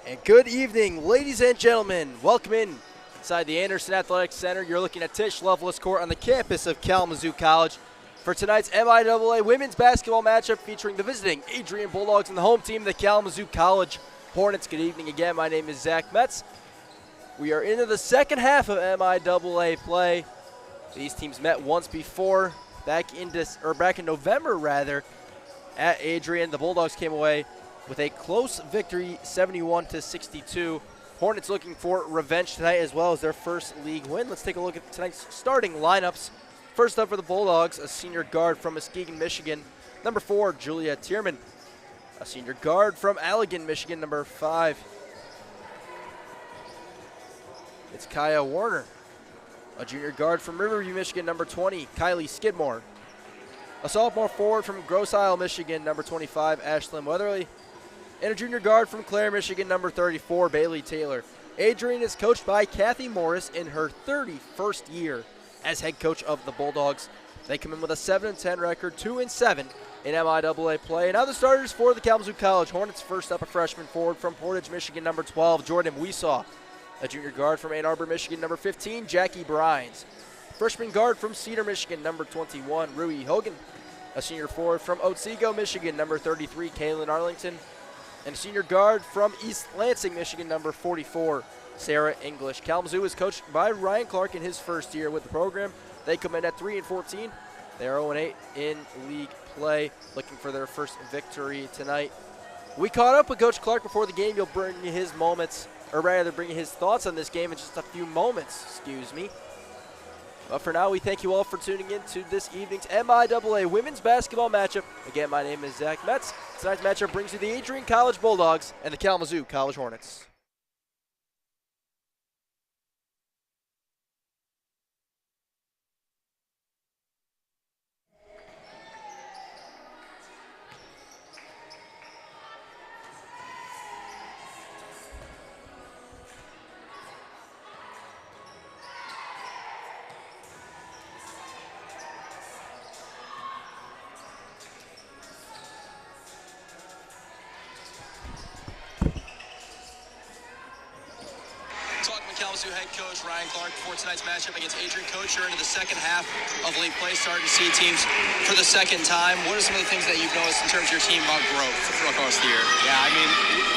And good evening, ladies and gentlemen. Welcome in inside the Anderson Athletic Center. You're looking at Tisch Loveless Court on the campus of Kalamazoo College for tonight's MIAA women's basketball matchup featuring the visiting Adrian Bulldogs and the home team, the Kalamazoo College Hornets. Good evening again. My name is Zach Metz. We are into the second half of MIAA play. These teams met once before, back in November at Adrian. The Bulldogs came away with a close victory, 71-62. Hornets looking for revenge tonight as well as their first league win. Let's take a look at tonight's starting lineups. First up for the Bulldogs, a senior guard from Muskegon, Michigan, number 4, Julia Tierman. A senior guard from Allegan, Michigan, number 5. It's Kaya Warner. A junior guard from Riverview, Michigan, number 20, Kylie Skidmore. A sophomore forward from Grosse Isle, Michigan, number 25, Ashlyn Weatherly. And a junior guard from Clare, Michigan, number 34, Bailey Taylor. Adrian is coached by Kathy Morris in her 31st year as head coach of the Bulldogs. They come in with a 7-10 record, 2-7 in MIAA play. And now the starters for the Kalamazoo College Hornets. First up, a freshman forward from Portage, Michigan, number 12, Jordan Weesaw. A junior guard from Ann Arbor, Michigan, number 15, Jackie Brines. Freshman guard from Cedar, Michigan, number 21, Rui Hogan. A senior forward from Otsego, Michigan, number 33, Kaylin Arlington. And a senior guard from East Lansing, Michigan, number 44, Sarah English. Kalamazoo is coached by Ryan Clark in his first year with the program. They come in at 3-14. They are 0-8 in league play, looking for their first victory tonight. We caught up with Coach Clark before the game. He'll bring you his bring you his thoughts on this game in just a few moments, But for now, we thank you all for tuning in to this evening's MIAA women's basketball matchup. Again, my name is Zach Metz. Tonight's matchup brings you the Adrian College Bulldogs and the Kalamazoo College Hornets. Kalamazoo head coach Ryan Clark before tonight's matchup against Adrian. Coach, you're into the second half of league play, starting to see teams for the second time. What are some of the things that you've noticed in terms of your team about growth across the year? Yeah, I mean,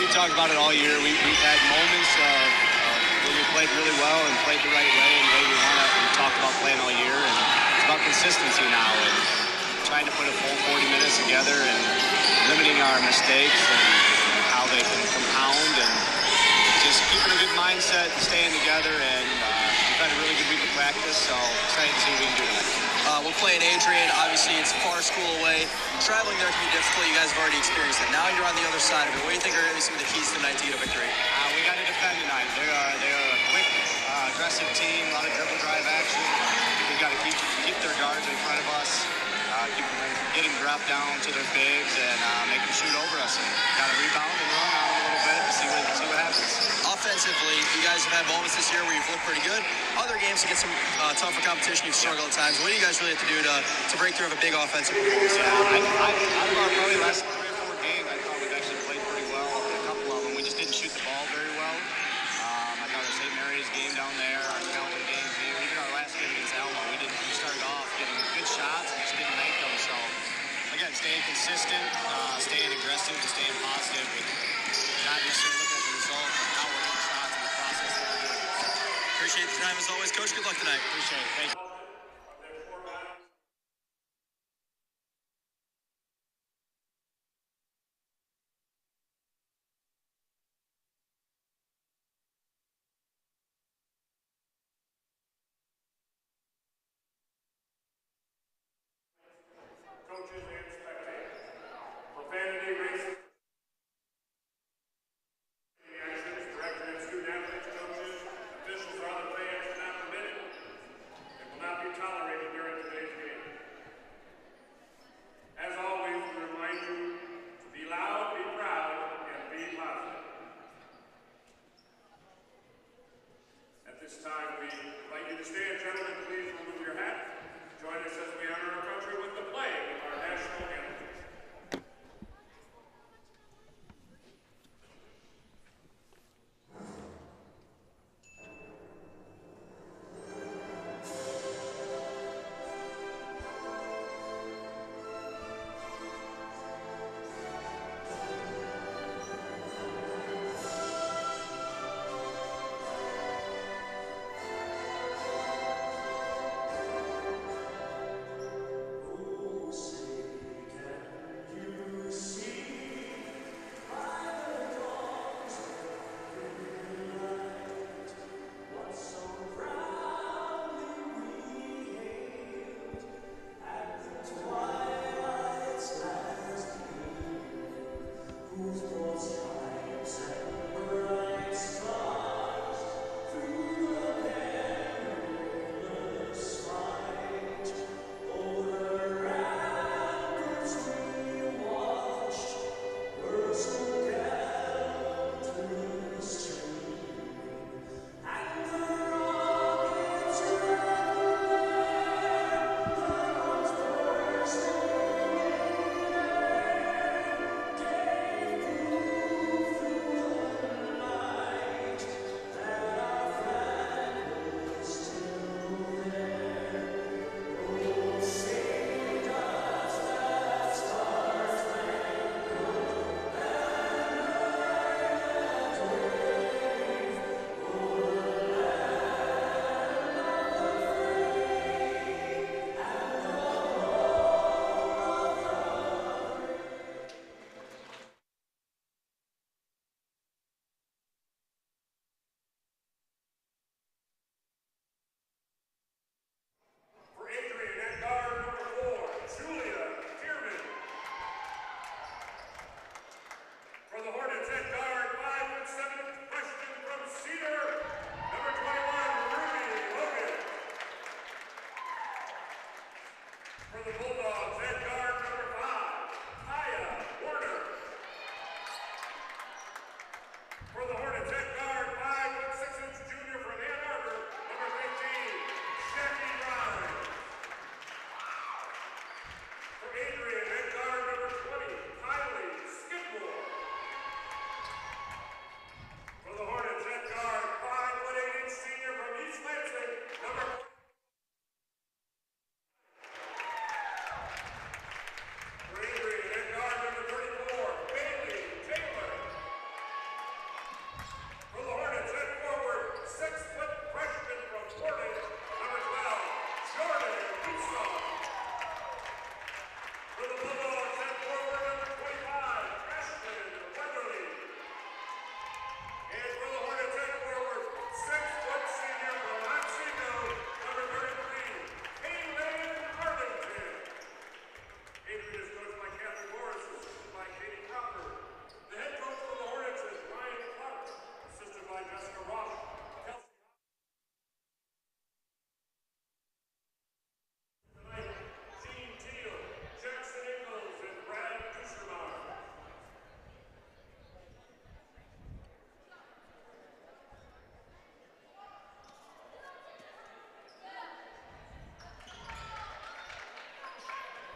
we talked about it all year. We've had moments where we played really well and played the right way and the way we want to. We talked about playing all year, and it's about consistency now and trying to put a full 40 minutes together and limiting our mistakes and how they can compound and just keeping a good mindset, staying together, and we've had a really good week of practice, so excited to see what we can do tonight. We're playing Adrian. Obviously, it's far school away. Traveling there can be difficult. You guys have already experienced that. Now you're on the other side of it. What do you think are going to be some of the keys tonight to get a victory? We got to defend tonight. They're a quick, aggressive team, a lot of dribble drive action. We've got to keep their guards in front of us, keep them getting dropped down to their bigs, and make them shoot over us. And got to rebound and run on them a little bit to see what happens. Offensively, you guys have had moments this year where you've looked pretty good. Other games against some tougher competition, you've struggled at times. What do you guys really have to do to break through of a big offensive performance? Yeah, out of our probably last 3 or 4 games, I thought we've actually played pretty well. A couple of them, we just didn't shoot the ball very well. I thought our St. Mary's game down there, our Calvin game here, even our last game against Alma, we started off getting good shots and just didn't make them. So, again, staying consistent, staying aggressive, and staying positive. Not necessarily looking at the result, but how we're hitting shots in the process that we're doing. Appreciate the time as always, Coach. Good luck tonight. Appreciate it. Thank you. Coaches and spectators. Profanity, racism, actions directed at student athletes, coaches, officials, or other fans are not permitted. It will not be tolerated during today's game. As always, we remind you to be loud, be proud, and be positive. At this time, we invite you to stand, gentlemen. Please remove your hat. Join us as we honor our country with the playing of our national anthem.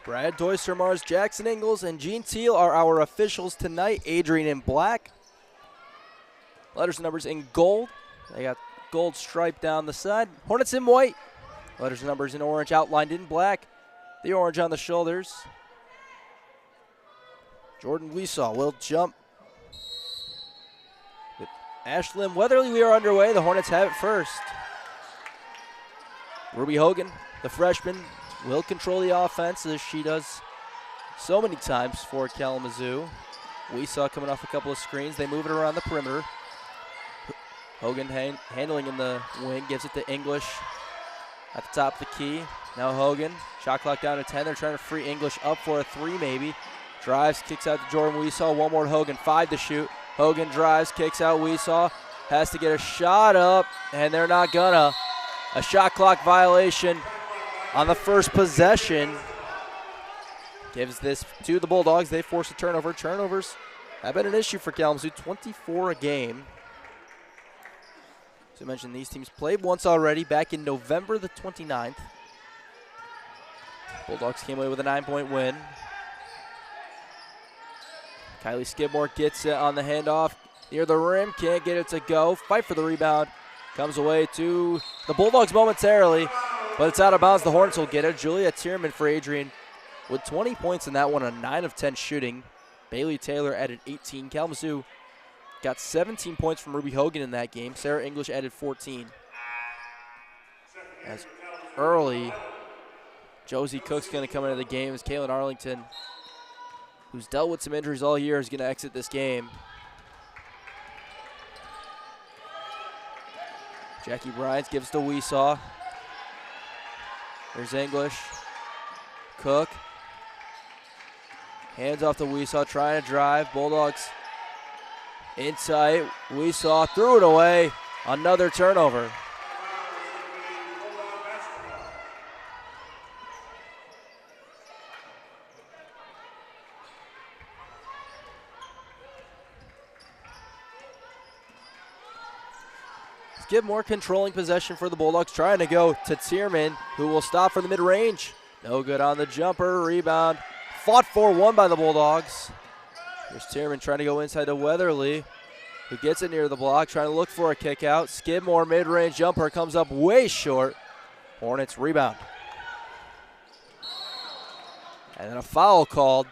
Brad Doystermars, Jackson Ingalls, and Gene Teal are our officials tonight. Adrian in black. Letters and numbers in gold. They got gold stripe down the side. Hornets in white. Letters and numbers in orange outlined in black. The orange on the shoulders. Jordan Weesaw will jump. With Ashlyn Weatherly, we are underway. The Hornets have it first. Ruby Hogan, the freshman, will control the offense as she does so many times for Kalamazoo. Weesaw coming off a couple of screens. They move it around the perimeter. Hogan handling in the wing, gives it to English at the top of the key. Now Hogan, shot clock down to 10. They're trying to free English up for a three maybe. Drives, kicks out to Jordan Weesaw. One more to Hogan, 5 to shoot. Hogan drives, kicks out Weesaw. Has to get a shot up, and they're not gonna. A shot clock violation on the first possession. Gives this to the Bulldogs. They force a turnover. Turnovers have been an issue for Kalamazoo, 24 a game. As I mentioned, these teams played once already back in November the 29th. Bulldogs came away with a 9-point win. Kylie Skidmore gets it on the handoff near the rim. Can't get it to go. Fight for the rebound. Comes away to the Bulldogs momentarily, but it's out of bounds. The Hornets will get it. Julia Tierman for Adrian with 20 points in that one, a 9 of 10 shooting. Bailey Taylor added 18. Kalamazoo got 17 points from Ruby Hogan in that game. Sarah English added 14. As early, Josie Cook's going to come into the game as Kaylin Arlington, who's dealt with some injuries all year, is going to exit this game. Jackie Bryant gives to Weesaw. There's English. Cook. Hands off to Weesaw, trying to drive. Bulldogs in tight. Weesaw threw it away. Another turnover. Get more controlling possession for the Bulldogs, trying to go to Tierman, who will stop for the mid-range. No good on the jumper. Rebound fought for, won by the Bulldogs. Here's Tierman trying to go inside to Weatherly, who gets it near the block, trying to look for a kick out. Skidmore mid-range jumper comes up way short. Hornets rebound. And then a foul called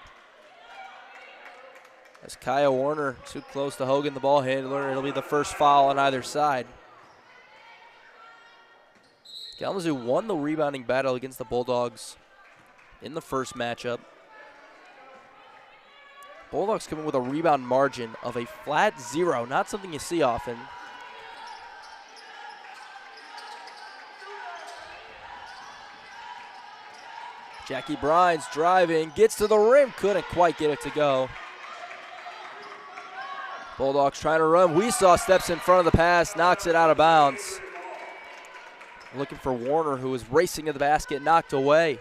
as Kaya Warner too close to Hogan, the ball handler. It'll be the first foul on either side. Kalamazoo won the rebounding battle against the Bulldogs in the first matchup. Bulldogs coming with a rebound margin of a flat 0, not something you see often. Jackie Brines driving, gets to the rim, couldn't quite get it to go. Bulldogs trying to run. Weesaw steps in front of the pass, knocks it out of bounds. Looking for Warner, who was racing to the basket, knocked away.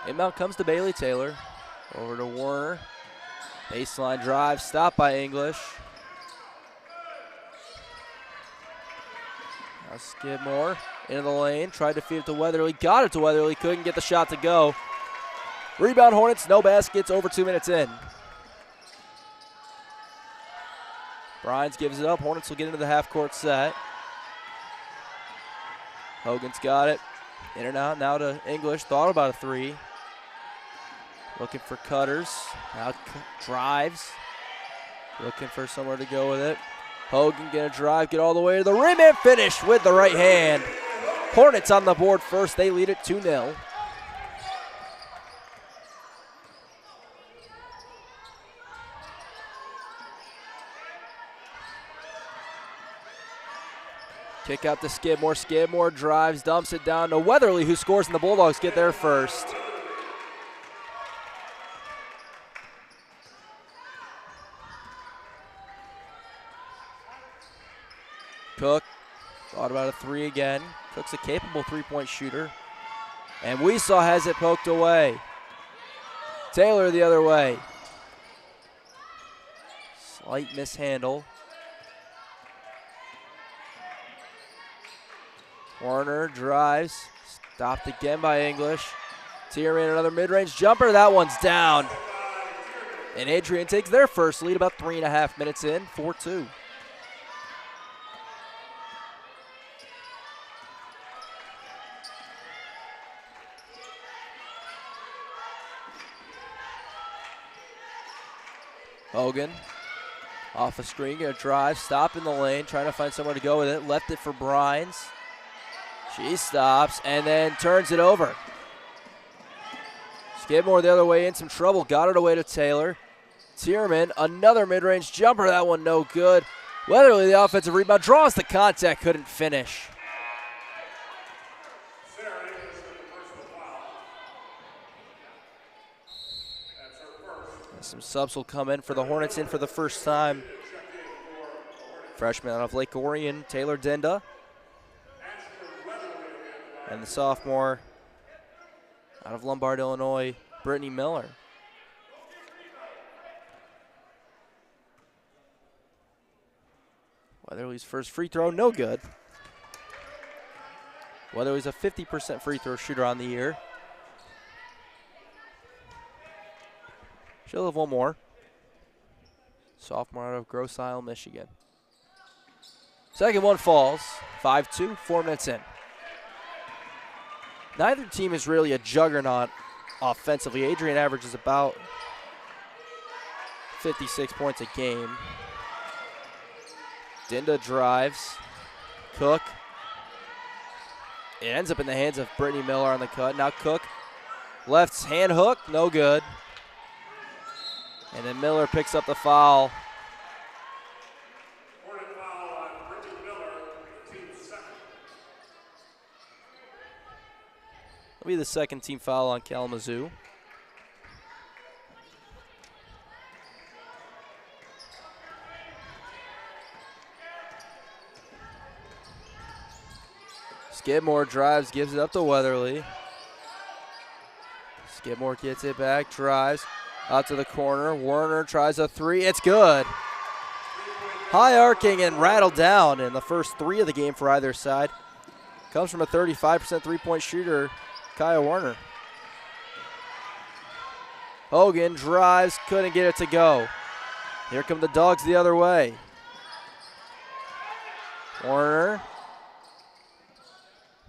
Inbound comes to Bailey Taylor. Over to Warner. Baseline drive, stopped by English. Now Skidmore into the lane, tried to feed it to Weatherly, got it to Weatherly, couldn't get the shot to go. Rebound Hornets, no baskets, over 2 minutes in. Bryans gives it up. Hornets will get into the half-court set. Hogan's got it. In and out, now to English. Thought about a three. Looking for cutters. Now drives. Looking for somewhere to go with it. Hogan gonna drive, get all the way to the rim and finish with the right hand. Hornets on the board first. They lead it 2-0. Kick out to Skidmore. Skidmore drives, dumps it down to Weatherly, who scores, and the Bulldogs get there first. Cook thought about a three again. Cook's a capable three-point shooter. And Weesaw has it poked away. Taylor the other way. Slight mishandle. Warner drives, stopped again by English. Tierman, another mid-range jumper. That one's down. And Adrian takes their first lead about 3.5 minutes in, 4-2. Hogan off a screen, gonna drive, stop in the lane, trying to find somewhere to go with it. Left it for Brines. She stops and then turns it over. Skidmore the other way in, some trouble, got it away to Taylor. Tierman, another mid-range jumper, that one no good. Weatherly, the offensive rebound, draws the contact, couldn't finish. Some subs will come in for the Hornets in for the first time. Freshman out of Lake Orion, Taylor Denda. And the sophomore out of Lombard, Illinois, Brittany Miller. Weatherly's first free throw, no good. Weatherly's a 50% free throw shooter on the year. She'll have one more. Sophomore out of Grosse Isle, Michigan. Second one falls, 5-2, 4 minutes in. Neither team is really a juggernaut offensively. Adrian averages about 56 points a game. Dinda drives. Cook. It ends up in the hands of Brittany Miller on the cut. Now Cook. Left's hand hook, no good. And then Miller picks up the foul. Hornet foul on Brittany Miller, team second. That'll be the second team foul on Kalamazoo. Skidmore drives, gives it up to Weatherly. Skidmore gets it back, drives. Out to the corner. Warner tries a three. It's good. High arcing and rattled down in the first three of the game for either side. Comes from a 35% three-point shooter, Kaya Warner. Hogan drives, couldn't get it to go. Here come the Dogs the other way. Warner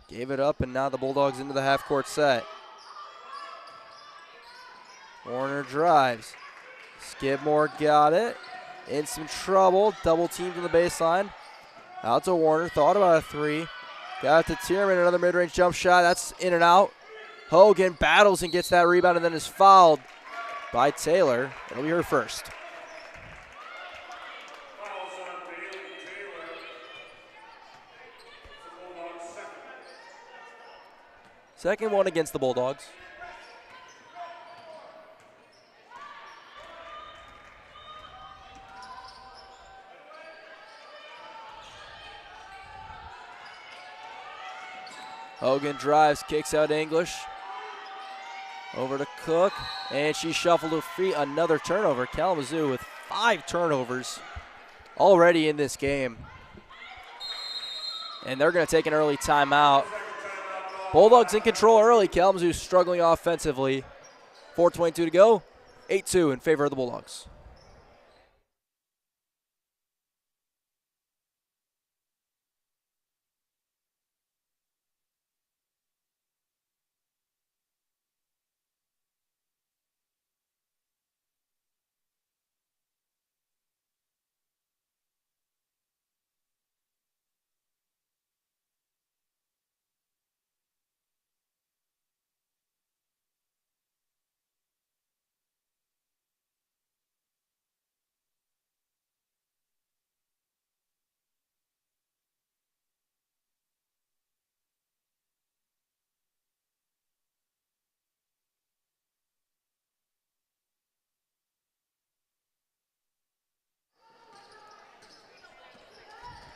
gave it up, and now the Bulldogs into the half-court set. Warner drives. Skidmore got it. In some trouble. Double teamed on the baseline. Out to Warner. Thought about a three. Got it to Tierman. Another mid-range jump shot. That's in and out. Hogan battles and gets that rebound and then is fouled by Taylor. It'll be her first. Fouls on Bailey Taylor. It's the Bulldogs' second. Second one against the Bulldogs. Hogan drives, kicks out English. Over to Cook, and she shuffled her feet. Another turnover. Kalamazoo with 5 turnovers already in this game. And they're going to take an early timeout. Bulldogs in control early. Kalamazoo struggling offensively. 4:22 to go. 8-2 in favor of the Bulldogs.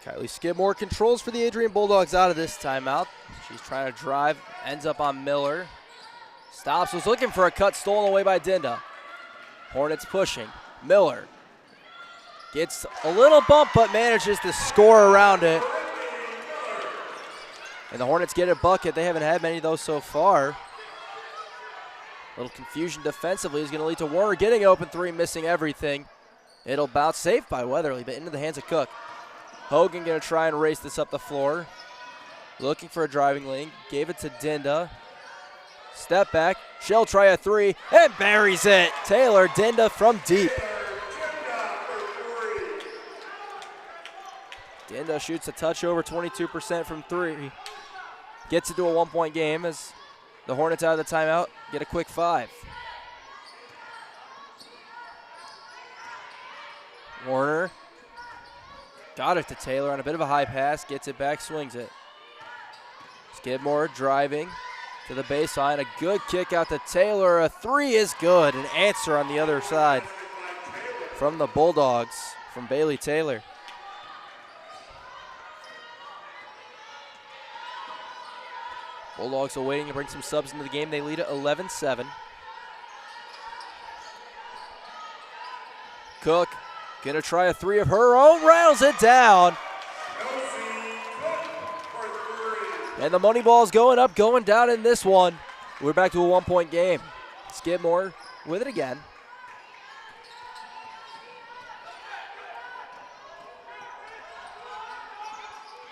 Kylie Skidmore controls for the Adrian Bulldogs out of this timeout. She's trying to drive, ends up on Miller. Stops, was looking for a cut, stolen away by Dinda. Hornets pushing. Miller gets a little bump, but manages to score around it. And the Hornets get a bucket. They haven't had many of those so far. A little confusion defensively is going to lead to Warner getting open three, missing everything. It'll bounce, safe by Weatherly, but into the hands of Cook. Hogan going to try and race this up the floor. Looking for a driving lane. Gave it to Dinda. Step back. She'll try a three and buries it. Taylor Dinda from deep. Dinda shoots a touch over 22% from three. Gets it to a 1-point game as the Hornets out of the timeout get a quick 5. Warner got it to Taylor on a bit of a high pass, gets it back, swings it. Skidmore driving to the baseline, a good kick out to Taylor. A three is good, an answer on the other side from the Bulldogs, from Bailey Taylor. Bulldogs are waiting to bring some subs into the game. They lead at 11-7. Cook gonna try a three of her own, rattles it down. And the money ball's going up, going down in this one. We're back to a 1-point game. Skidmore with it again.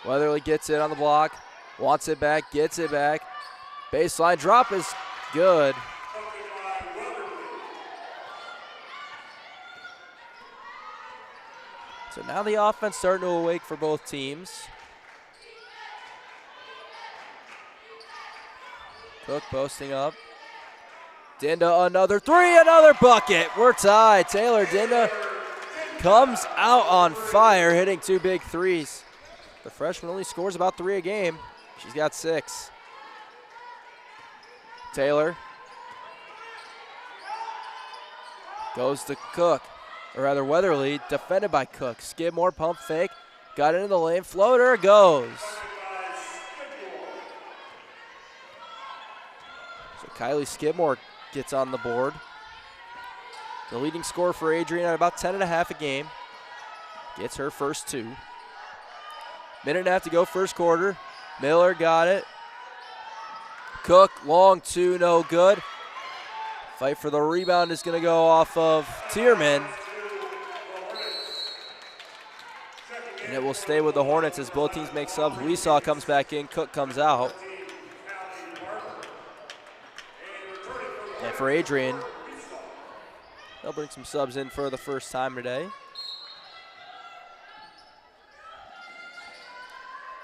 Weatherly gets it on the block, wants it back, gets it back. Baseline drop is good. So now the offense starting to awake for both teams. Cook posting up. Dinda another three, another bucket. We're tied. Taylor Dinda comes out on fire, hitting 2 big threes. The freshman only scores about 3 a game. She's got 6. Taylor goes to Cook, or rather Weatherly, defended by Cook. Skidmore pump fake, got into the lane, floater goes. So Kylie Skidmore gets on the board. The leading scorer for Adrian at about 10.5 a game. Gets her first 2. Minute and a half to go, first quarter. Miller got it. Cook, long 2, no good. Fight for the rebound is going to go off of Tierman. And it will stay with the Hornets as both teams make subs. Weesaw comes back in, Cook comes out. And for Adrian, they'll bring some subs in for the first time today.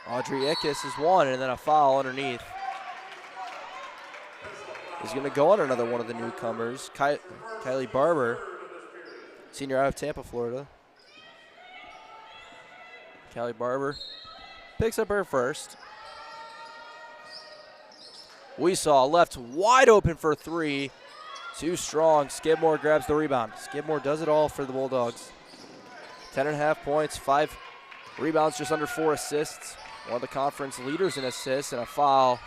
Audrey Ickes is 1, and then a foul underneath. Is going to go on another one of the newcomers, Kylie Barber, senior out of Tampa, Florida. Kylie Barber picks up her first. Weesaw left wide open for 3. Too strong. Skidmore grabs the rebound. Skidmore does it all for the Bulldogs. 10.5 points, 5 rebounds, just under 4 assists. One of the conference leaders in assists, and a foul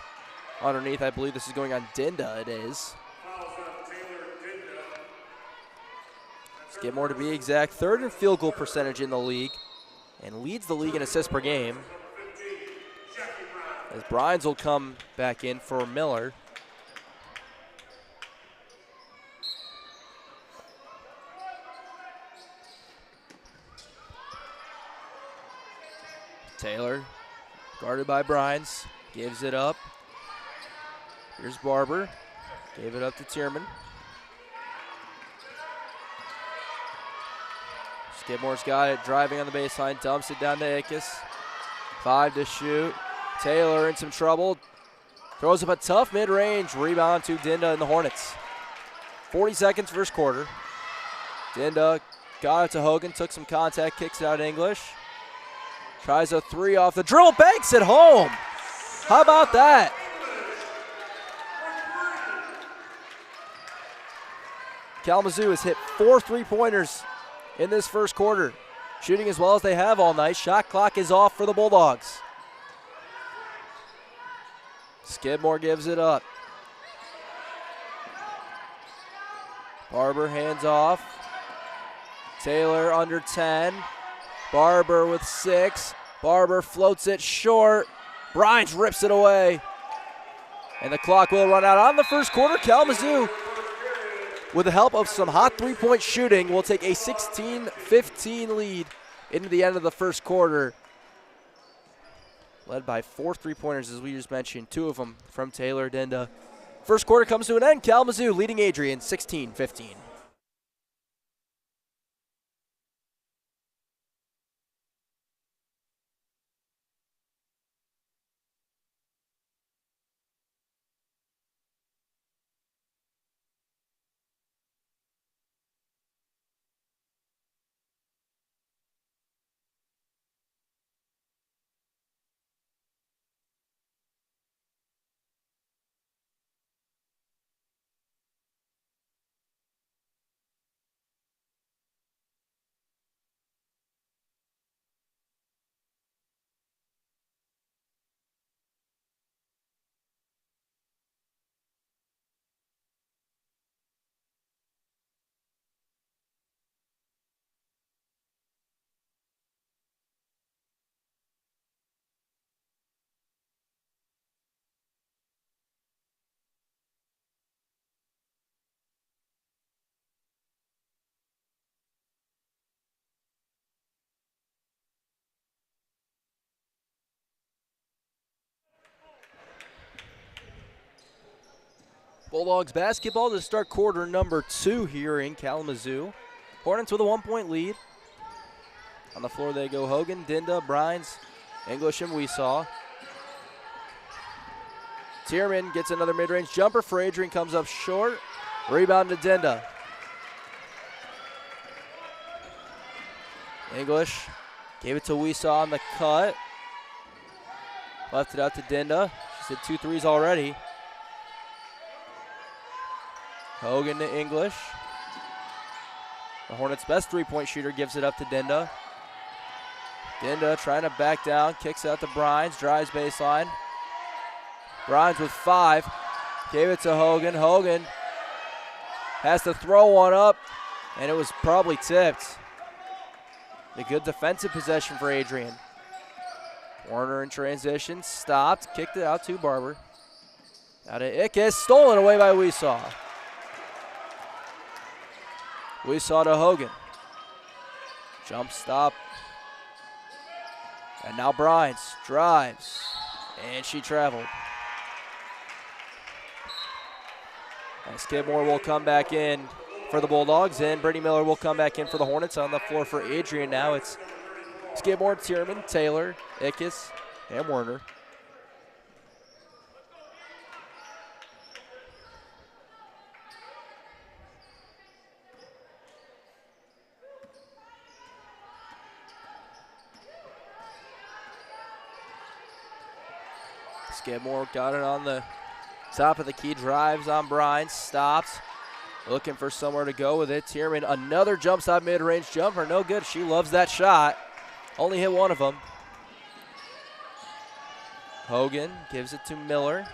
underneath. I believe this is going on Dinda. It is. Skidmore, to be exact, 3rd in field goal percentage in the league and leads the league in assists per game. As Bryans will come back in for Miller. Taylor, guarded by Bryans, gives it up. Here's Barber, gave it up to Tierman. Skidmore's got it, driving on the baseline, dumps it down to Ickes. 5 to shoot. Taylor in some trouble. Throws up a tough mid-range rebound to Dinda and the Hornets. 40 seconds first quarter. Dinda got it to Hogan, took some contact, kicks it out English. Tries a 3 off the dribble, banks it home. How about that? Kalamazoo has hit 4 3-pointers in this first quarter. Shooting as well as they have all night. Shot clock is off for the Bulldogs. Skidmore gives it up. Barber hands off. Taylor under 10. Barber with 6. Barber floats it short. Brines rips it away. And the clock will run out on the first quarter. Kalamazoo, with the help of some hot three-point shooting, will take a 16-15 lead into the end of the first quarter. Led by 4 three-pointers, as we just mentioned, 2 of them from Taylor Dinda. First quarter comes to an end. Kalamazoo leading Adrian 16-15. Bulldogs basketball to start quarter number 2 here in Kalamazoo. Hornets with a 1-point lead. On the floor they go Hogan, Dinda, Brines, English, and Weesaw. Tierman gets another mid-range jumper for Adrian, comes up short. Rebound to Dinda. English gave it to Weesaw on the cut. Left it out to Dinda. She's hit 2 threes already. Hogan to English. The Hornets' best three-point shooter gives it up to Dinda. Dinda trying to back down, kicks out to Brines, drives baseline. Brines with 5. Gave it to Hogan. Hogan has to throw one up, and it was probably tipped. A good defensive possession for Adrian. Warner in transition, stopped, kicked it out to Barber. Out of Ickes, stolen away by Weesaw. Weesaw to Hogan. Jump stop. And now Brines drives. And she traveled. And Skidmore will come back in for the Bulldogs. And Brittany Miller will come back in for the Hornets. On the floor for Adrian now, it's Skidmore, Tierman, Taylor, Ickes, and Werner. Skidmore got it on the top of the key, drives on Brines, stops, looking for somewhere to go with it. Tierman, another jump stop mid-range jumper, no good. She loves that shot. Only hit 1 of them. Hogan gives it to Miller.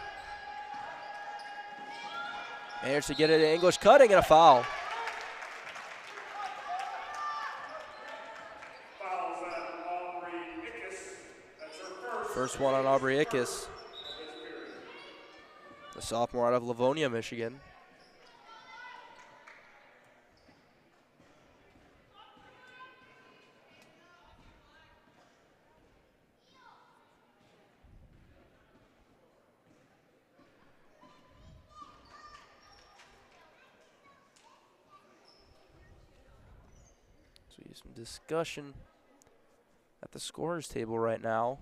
Managed to get it to English, cutting, and a foul. First one on Aubrey Ickes, the sophomore out of Livonia, Michigan. So we have some discussion at the scorers table right now.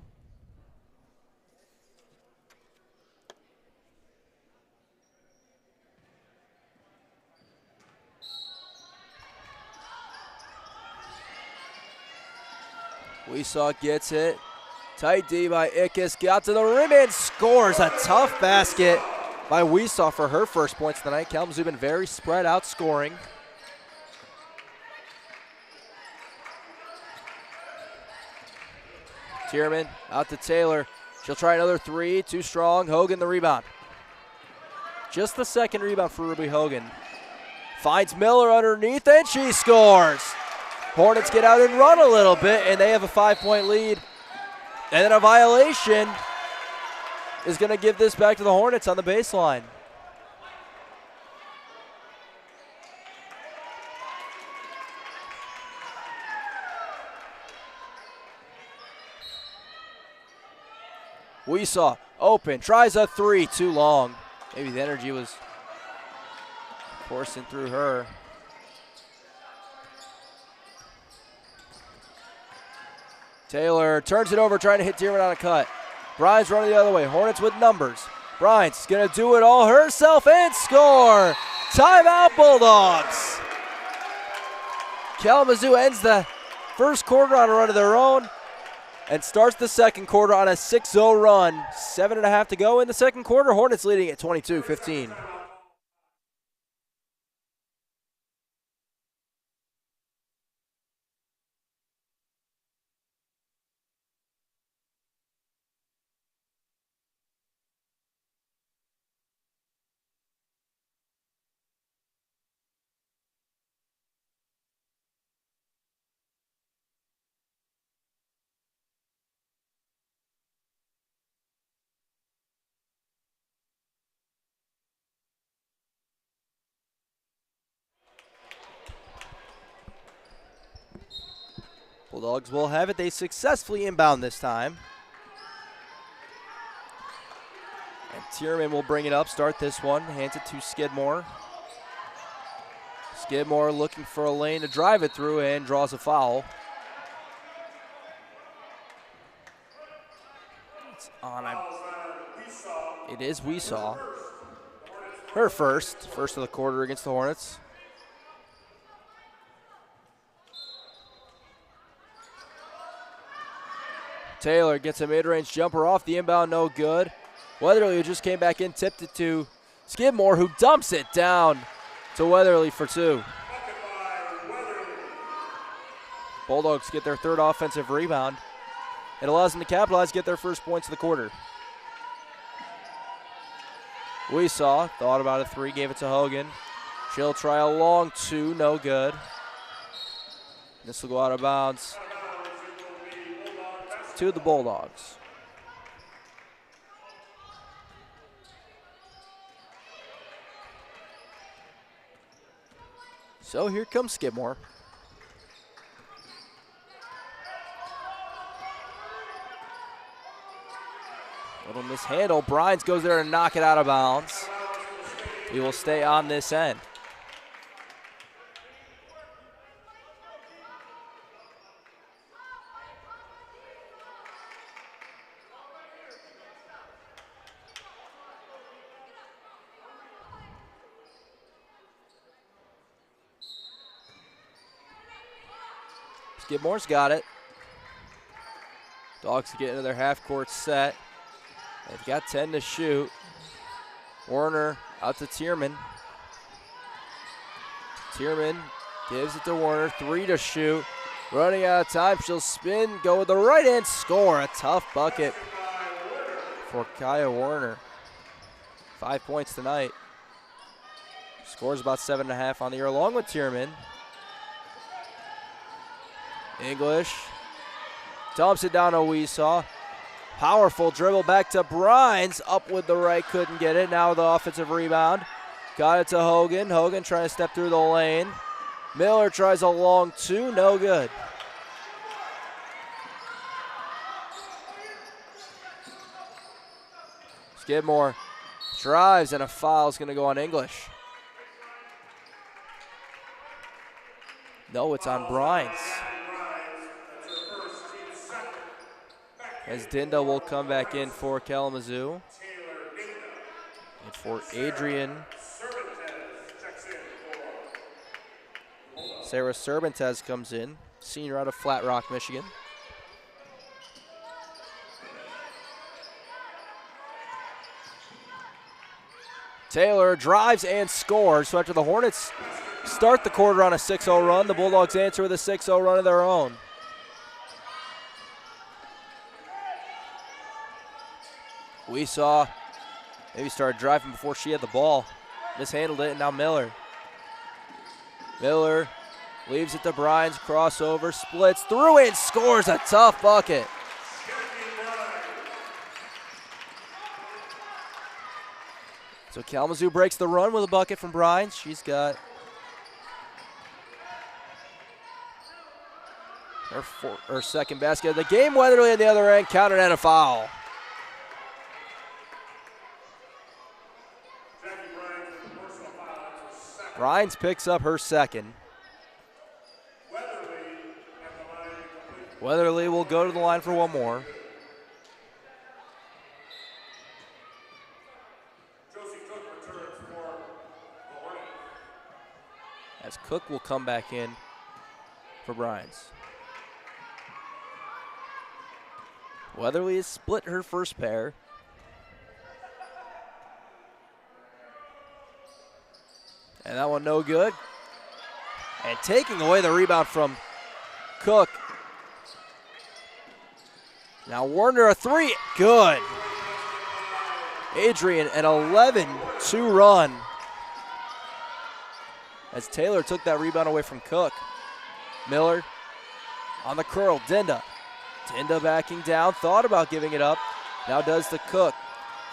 Weesaw gets it. Tight D by Ickes. Got to the rim and scores. A tough basket by Weesaw for her first points tonight. Kalamazoo been very spread out scoring. Tierman out to Taylor. She'll try another 3. Too strong. Hogan the rebound. Just the second rebound for Ruby Hogan. Finds Miller underneath and she scores. Hornets get out and run a little bit, and they have a 5-point lead. And then a violation is going to give this back to the Hornets on the baseline. We saw open, tries a three, too long. Maybe the energy was coursing through her. Taylor turns it over, trying to hit Tierman on a cut. Bryant's running the other way. Hornets with numbers. Bryant's going to do it all herself and score. Timeout, Bulldogs. Kalamazoo ends the first quarter on a run of their own and starts the second quarter on a 6-0 run. 7.5 to go in the second quarter. Hornets leading at 22-15. Bulldogs will have it. They successfully inbound this time. And Tierman will bring it up, start this one, hands it to Skidmore. Skidmore looking for a lane to drive it through and draws a foul. It's on. It is Weesaw. Her first of the quarter against the Hornets. Taylor gets a mid-range jumper off the inbound, no good. Weatherly, who just came back in, tipped it to Skidmore, who dumps it down to Weatherly for two. Bulldogs get their third offensive rebound. It allows them to capitalize, get their first points of the quarter. Weesaw thought about a three, gave it to Hogan. She'll try a long two, no good. This will go out of bounds to the Bulldogs. So here comes Skidmore. Little mishandle. Bryans goes there and knock it out of bounds. He will stay on this end. Skidmore's got it. Dogs get into their half-court set. They've got 10 to shoot. Warner out to Tierman. Tierman gives it to Warner. 3 to shoot. Running out of time. She'll spin, go with the right hand, score. A tough bucket for Kaya Warner. 5 points tonight. Scores about 7.5 on the year, along with Tierman. English dumps it down to Weesaw. Powerful dribble back to Bryans. Up with the right, couldn't get it. Now the offensive rebound. Got it to Hogan. Hogan trying to step through the lane. Miller tries a long two, no good. Skidmore drives and a foul is going to go on English. No, it's on Bryans. As Dinda will come back in for Kalamazoo. And for Adrian, Sarah Cervantes comes in, senior out of Flat Rock, Michigan. Taylor drives and scores. So after the Hornets start the quarter on a 6-0 run, the Bulldogs answer with a 6-0 run of their own. We saw maybe started driving before she had the ball. Mishandled it, and now Miller. Miller leaves it to Bryans, crossover, splits through and scores a tough bucket. So Kalamazoo breaks the run with a bucket from Brines. She's got her second basket of the game. Weatherly on the other end, counted and a foul. Brines picks up her second. Weatherly will go to the line for one more. As Cook will come back in for Brines. Weatherly has split her first pair. And that one no good. And taking away the rebound from Cook. Now Warner a three, good. Adrian an 11-2 run. As Taylor took that rebound away from Cook. Miller on the curl, Dinda. Dinda backing down, thought about giving it up. Now does to Cook.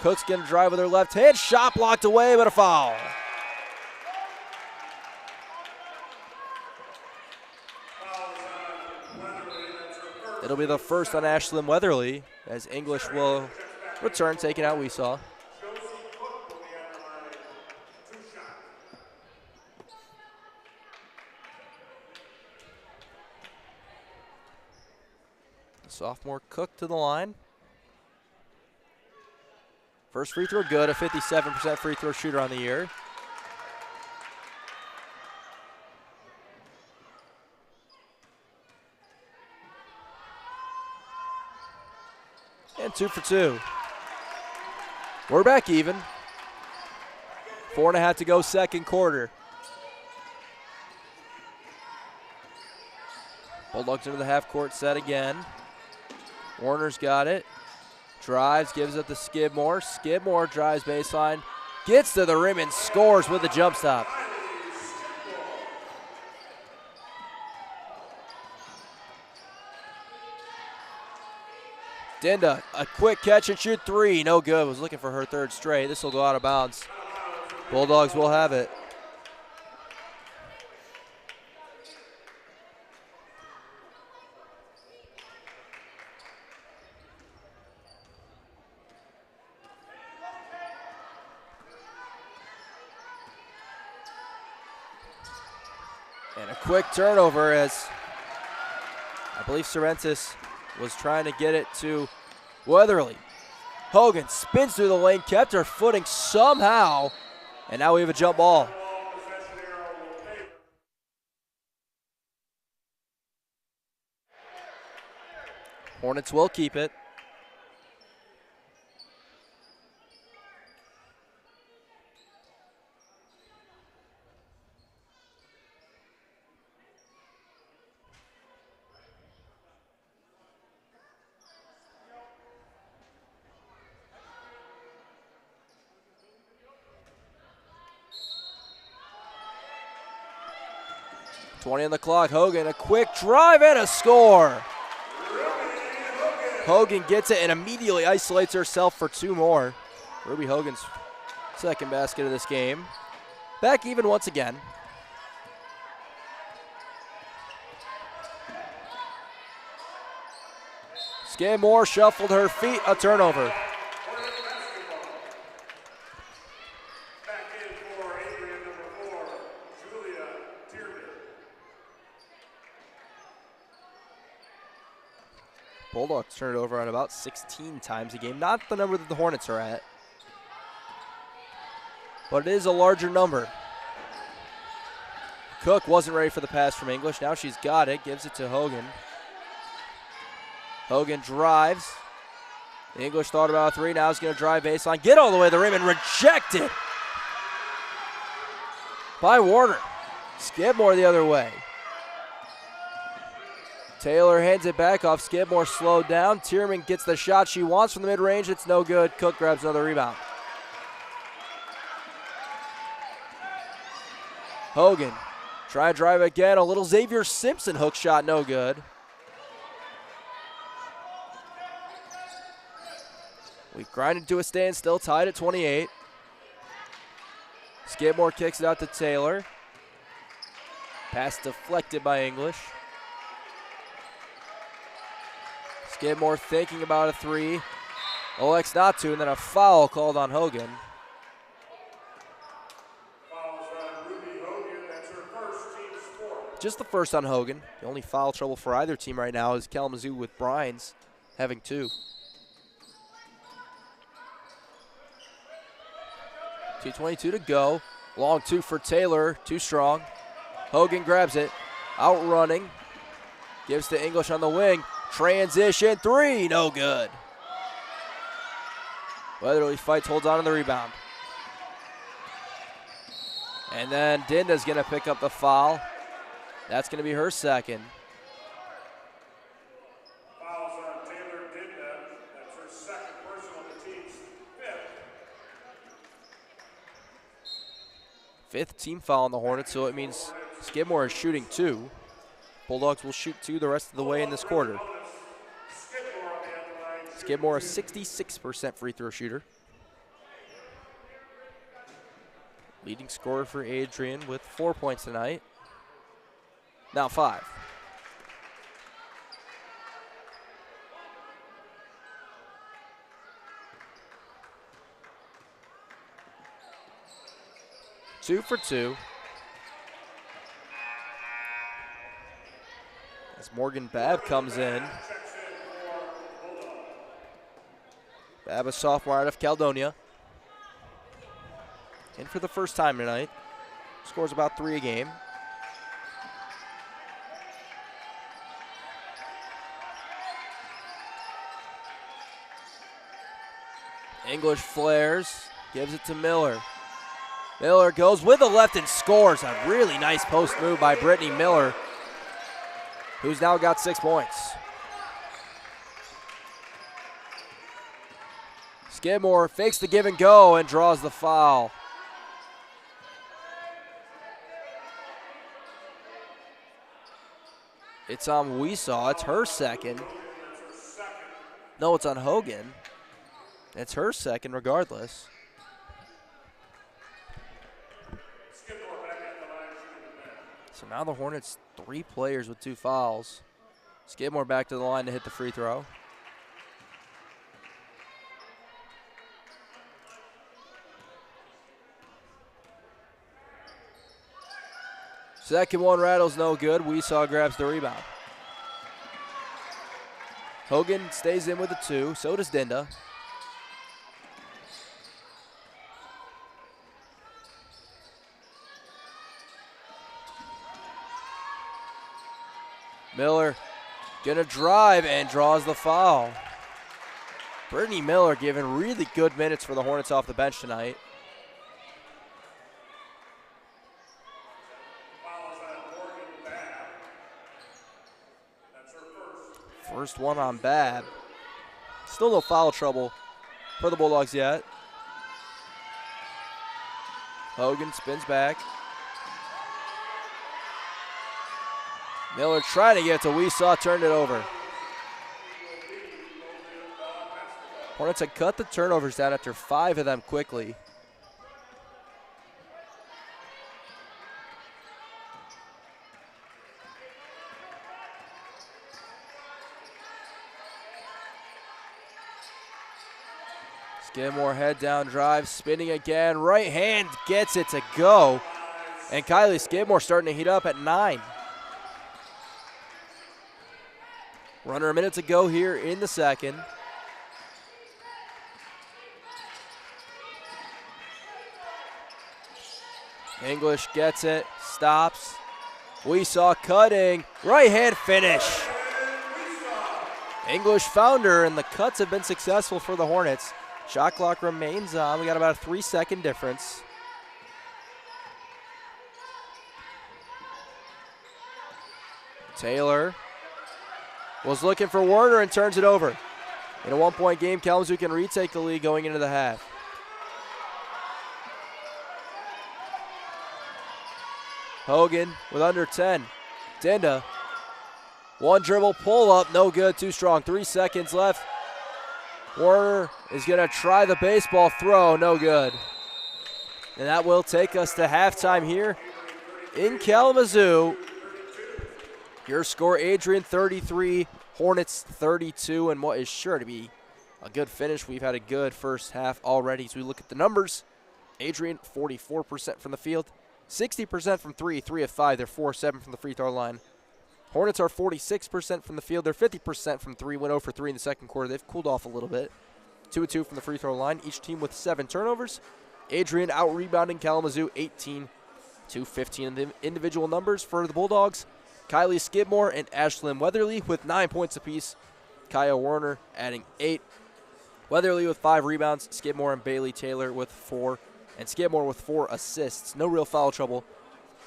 Cook's gonna drive with her left hand, shot blocked away, but a foul. It'll be the first on Ashlyn Weatherly, as English will return, taking out Weesaw. Sophomore Cook to the line. First free throw good, a 57% free throw shooter on the year. And 2 for 2. We're back even. 4.5 to go, second quarter. Bulldogs into the half-court set again. Warner's got it. Drives, gives it to Skidmore. Skidmore drives baseline. Gets to the rim and scores with the jump stop. Dinda, a quick catch and shoot three. No good. Was looking for her third straight. This will go out of bounds. Bulldogs will have it. And a quick turnover as I believe Sorrentis was trying to get it to Weatherly. Hogan spins through the lane, kept her footing somehow, and now we have a jump ball. Hornets will keep it. .20 on the clock. Hogan, a quick drive and a score. Hogan gets it and immediately isolates herself for two more. Ruby Hogan's second basket of this game. Back even once again. Skidmore shuffled her feet, a turnover. Bulldogs turn it over on about 16 times a game. Not the number that the Hornets are at, but it is a larger number. Cook wasn't ready for the pass from English. Now she's got it, gives it to Hogan. Hogan drives. English thought about a three. Now he's going to drive baseline, get all the way to the rim and reject it by Warner. Skidmore the other way. Taylor hands it back off. Skidmore slowed down. Tierman gets the shot she wants from the mid-range. It's no good. Cook grabs another rebound. Hogan try to drive again. A little Xavier Simpson hook shot, no good. We grinded to a standstill, tied at 28. Skidmore kicks it out to Taylor. Pass deflected by English. Skidmore thinking about a three. Elects not to, and then a foul called on Hogan. Just the first on Hogan. The only foul trouble for either team right now is Kalamazoo with Brines having 2. 2:22 to go. Long 2 for Taylor, too strong. Hogan grabs it, outrunning. Gives to English on the wing. Transition 3, no good. Weatherly fights, holds on to the rebound. And then Dinda's gonna pick up the foul. That's gonna be her second. Fouls on Taylor Dinda. That's her second personal, the team's 5th. 5th team foul on the Hornets, so it means Skidmore is shooting 2. Bulldogs will shoot 2 the rest of the way in this quarter. Skidmore a 66% free throw shooter. Leading scorer for Adrian with 4 points tonight. Now 5. Two for 2. As Morgan Babb comes in. Babb, a sophomore out of Caledonia. In for the first time tonight. Scores about 3 a game. English flares, gives it to Miller. Miller goes with the left and scores. A really nice post move by Brittany Miller, who's now got 6 points. Skidmore fakes the give and go and draws the foul. It's on Weesaw. It's her second. No, it's on Hogan. It's her second regardless. So now the Hornets 3 players with 2 fouls. Skidmore back to the line to hit the free throw. Second one rattles, no good. Weesaw grabs the rebound. Hogan stays in with the 2, so does Dinda. Miller gonna drive and draws the foul. Brittany Miller giving really good minutes for the Hornets off the bench tonight. First one on Babb. Still no foul trouble for the Bulldogs yet. Hogan spins back. Miller trying to get it to Weesaw, turned it over. Hornets had cut the turnovers down after 5 of them quickly. Skidmore head down drive, spinning again. Right hand gets it to go. And Kylie Skidmore starting to heat up at 9. Under a minute to go here in the second. English gets it, stops. Weesaw cutting, right hand finish. English found her, and the cuts have been successful for the Hornets. Shot clock remains on. We got about a 3-second difference. Taylor was looking for Werner and turns it over. In a 1-point game, Kalamazoo can retake the lead going into the half. Hogan with under 10. Dinda. 1 dribble, pull up, no good, too strong. 3 seconds left. Werner is going to try the baseball throw, no good. And that will take us to halftime here in Kalamazoo. Your score, Adrian 33, Hornets 32, and what is sure to be a good finish. We've had a good first half already as we look at the numbers. Adrian, 44% from the field, 60% from 3 of 5. They're 4-7 from the free throw line. Hornets are 46% from the field. They're 50% from 3, went 0 for 3 in the second quarter. They've cooled off a little bit. 2 of 2 from the free throw line, each team with 7 turnovers. Adrian out-rebounding Kalamazoo 18-15 in the individual numbers for the Bulldogs. Kylie Skidmore and Ashlyn Weatherly with 9 points apiece. Kaya Warner adding 8. Weatherly with 5 rebounds. Skidmore and Bailey Taylor with 4. And Skidmore with 4 assists. No real foul trouble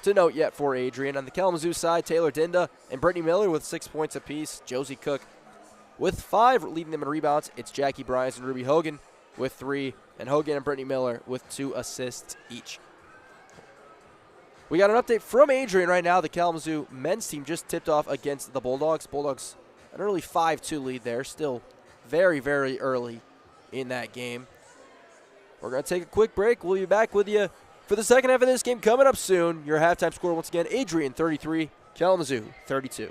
to note yet for Adrian. On the Kalamazoo side, Taylor Dinda and Brittany Miller with 6 points apiece. Josie Cook with 5, leading them in rebounds. It's Jackie Bryans and Ruby Hogan with 3. And Hogan and Brittany Miller with 2 assists each. We got an update from Adrian right now. The Kalamazoo men's team just tipped off against the Bulldogs. Bulldogs an early 5-2 lead there. Still very, very early in that game. We're going to take a quick break. We'll be back with you for the second half of this game coming up soon. Your halftime score once again, Adrian 33, Kalamazoo 32.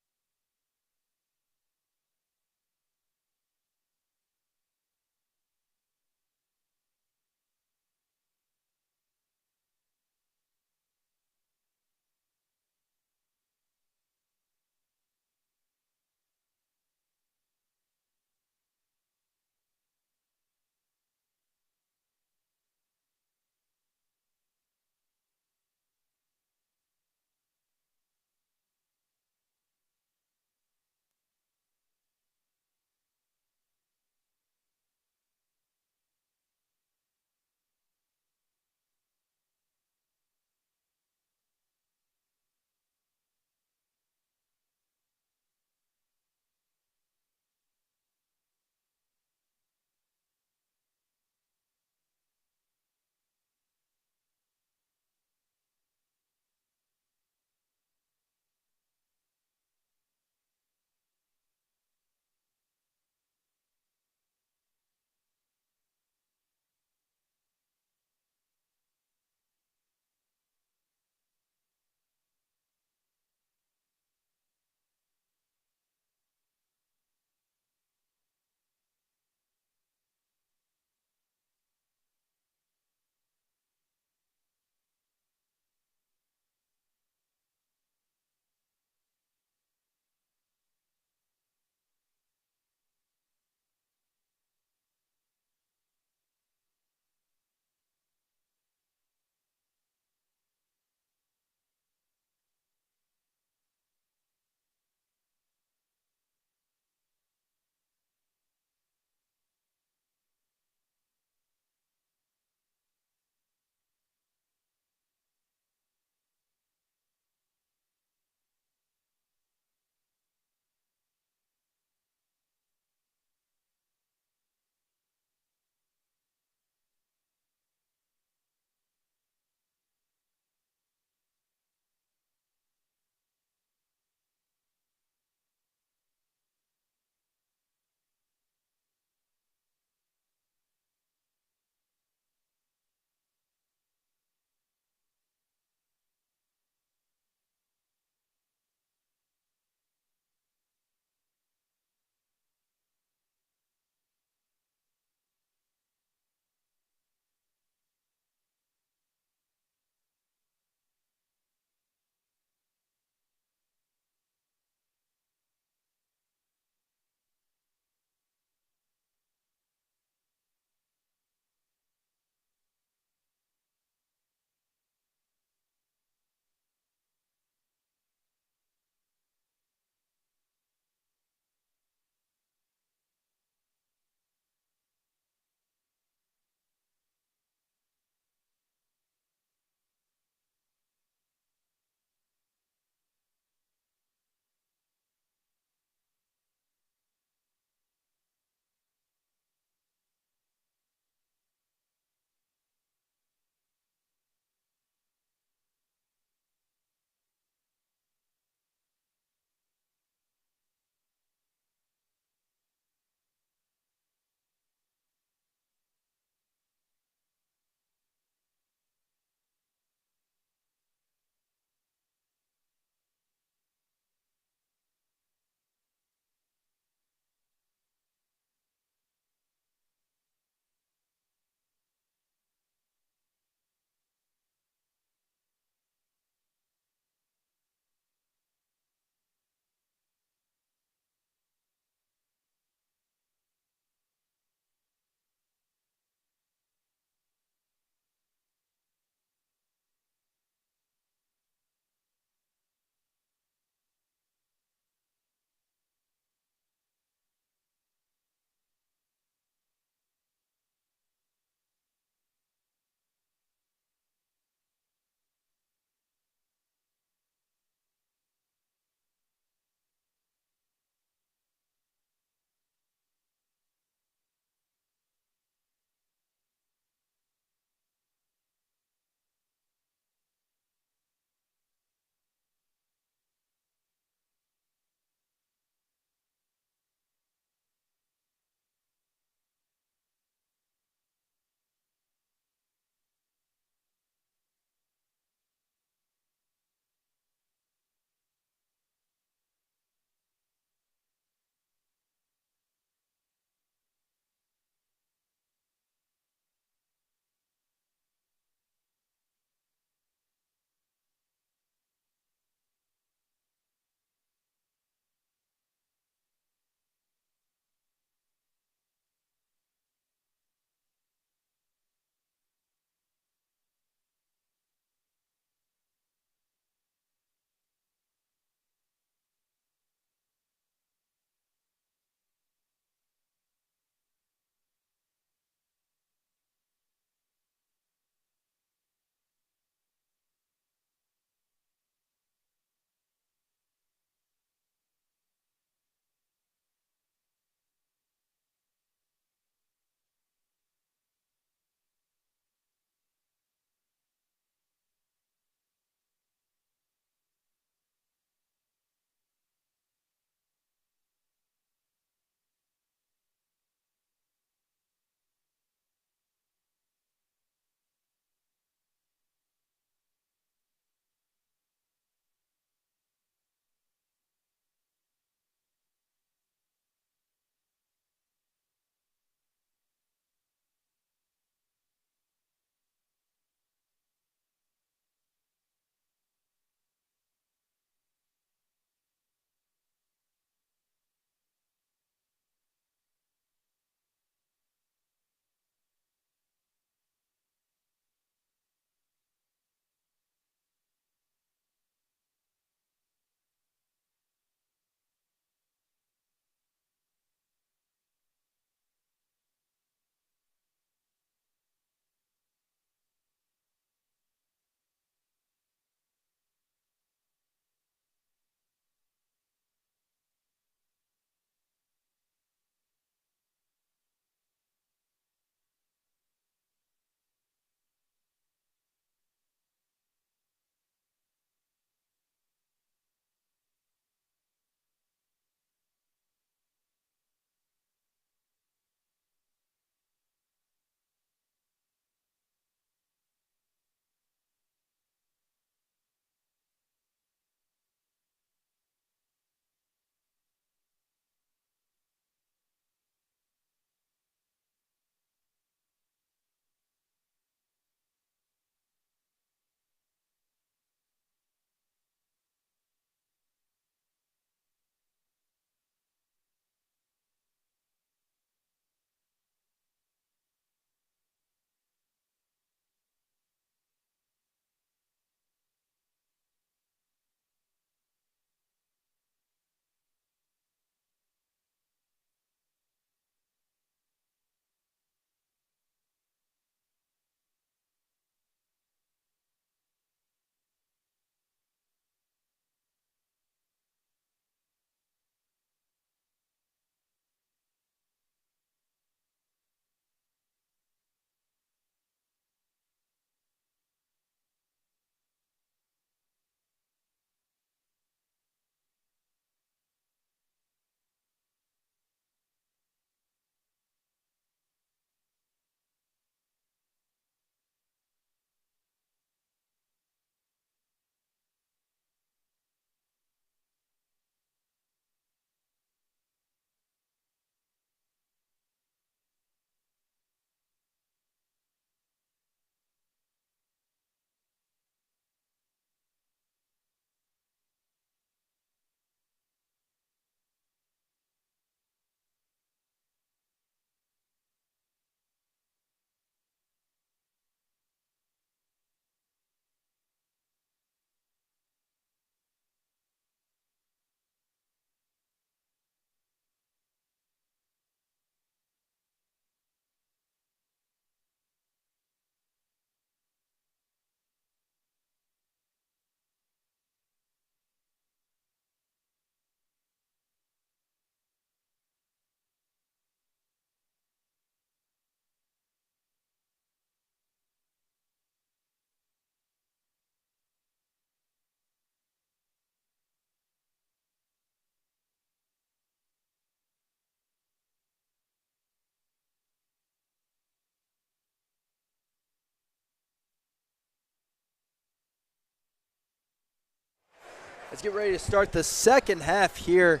Let's get ready to start the second half here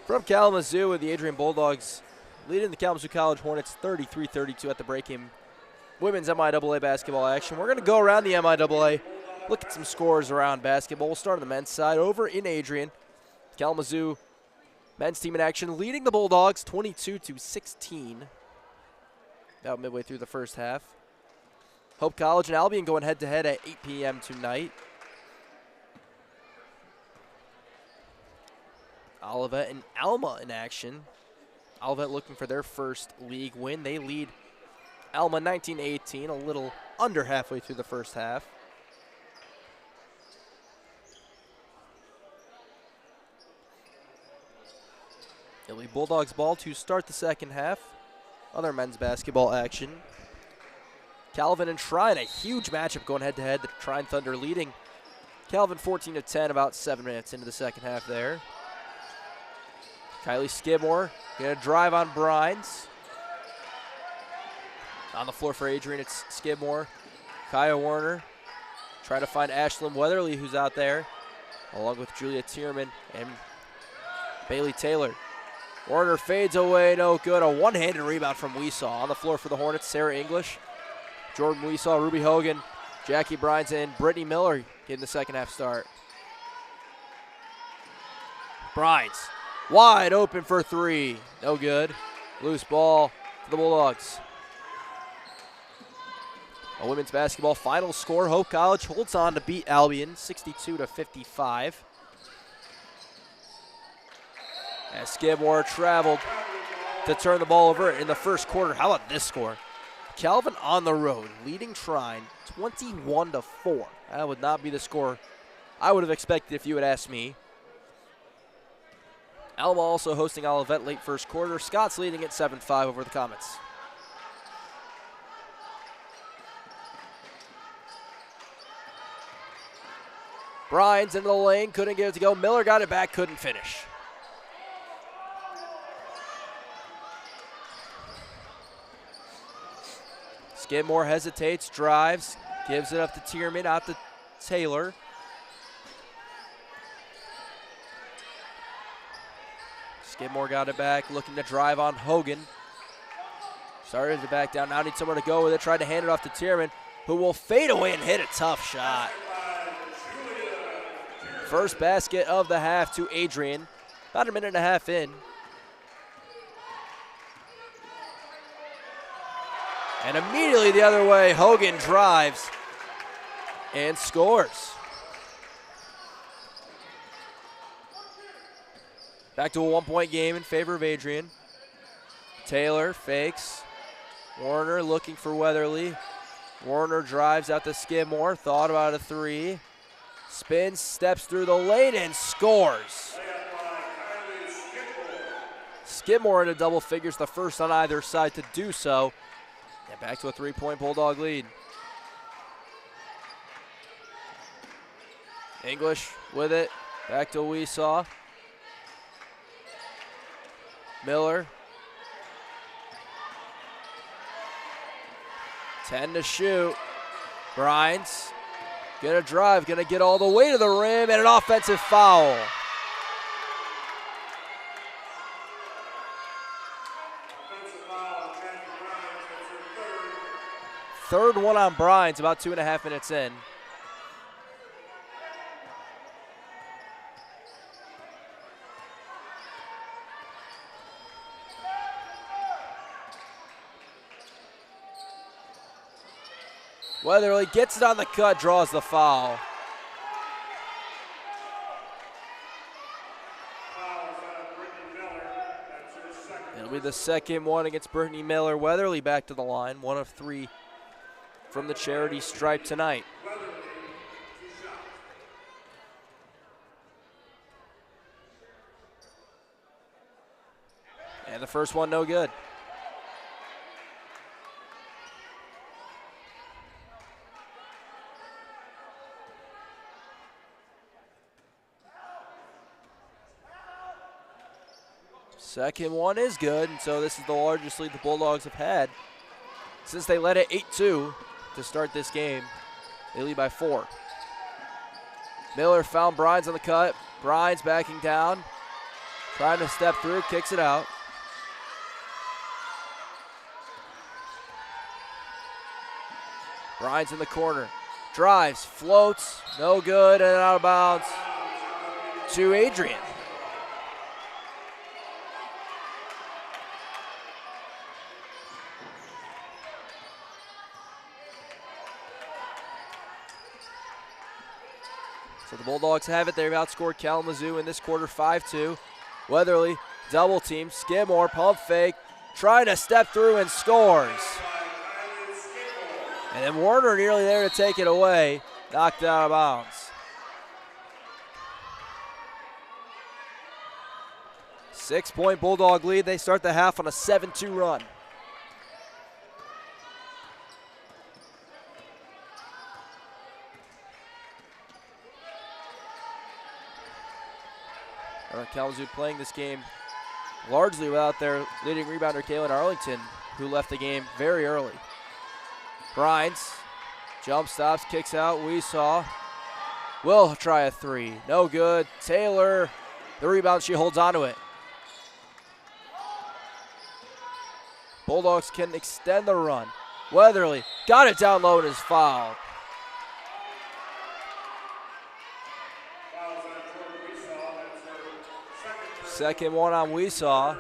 from Kalamazoo with the Adrian Bulldogs leading the Kalamazoo College Hornets 33-32 at the break-in women's MIAA basketball action. We're going to go around the MIAA, look at some scores around basketball. We'll start on the men's side over in Adrian. Kalamazoo men's team in action leading the Bulldogs 22-16. About midway through the first half. Hope College and Albion going head-to-head at 8 p.m. tonight. Olivet and Alma in action. Olivet looking for their first league win. They lead Alma 19-18, a little under halfway through the first half. It'll be Bulldogs ball to start the second half. Other men's basketball action. Calvin and Trine, a huge matchup going head-to-head. The Trine Thunder leading Calvin 14-10, about 7 minutes into the second half there. Kylie Skidmore going to drive on Brines. On the floor for Adrian, it's Skidmore. Kaya Warner trying to find Ashlyn Weatherly, who's out there, along with Julia Tierman and Bailey Taylor. Warner fades away, no good. A one-handed rebound from Weesaw. On the floor for the Hornets, Sarah English, Jordan Weesaw, Ruby Hogan, Jackie Brines, and Brittany Miller getting the second half start. Brines wide open for three. No good. Loose ball for the Bulldogs. A women's basketball final score. Hope College holds on to beat Albion 62-55. As Skidmore traveled to turn the ball over in the first quarter. How about this score? Calvin on the road, leading Trine 21-4. That would not be the score I would have expected if you had asked me. Alma also hosting Olivet late first quarter. Scott's leading at 7-5 over the Comets. Brines into the lane, couldn't get it to go. Miller got it back, couldn't finish. Skidmore hesitates, drives, gives it up to Tierman, out to Taylor. Skidmore got it back, looking to drive on Hogan. Started to back down, now needs somewhere to go with it. Tried to hand it off to Tierman, who will fade away and hit a tough shot. First basket of the half to Adrian, about a minute and a half in. And immediately the other way, Hogan drives and scores. Back to a one-point game in favor of Adrian. Taylor fakes. Warner looking for Weatherly. Warner drives out to Skidmore, thought about a three. Spins, steps through the lane, and scores. Skidmore into double figures, the first on either side to do so. And back to a three-point Bulldog lead. English with it, back to Weesaw. Miller. 10 to shoot. Brines. Gonna drive, gonna get all the way to the rim, and an offensive foul. Third one on Brines, about 2.5 minutes in. Weatherly gets it on the cut, draws the foul. It'll be the second one against Brittany Miller. Weatherly back to the line, 1 of 3 from the charity stripe tonight. And the first one no good. Second one is good, and so this is the largest lead the Bulldogs have had since they led at 8-2 to start this game. They lead by 4. Miller found Brines on the cut. Brines backing down. Trying to step through, kicks it out. Brines in the corner. Drives, floats, no good, and out of bounds to Adrian. So the Bulldogs have it. They've outscored Kalamazoo in this quarter 5-2. Weatherly, double team. Skidmore, pump fake, trying to step through and scores. And then Warner nearly there to take it away. Knocked out of bounds. 6-point Bulldog lead. They start the half on a 7-2 run. Kalamazoo playing this game largely without their leading rebounder, Kaylin Arlington, who left the game very early. Brines, jump stops, kicks out. Weesaw will try a three. No good. Taylor, the rebound, she holds onto it. Bulldogs can extend the run. Weatherly got it down low and is fouled. Second one on Weesaw.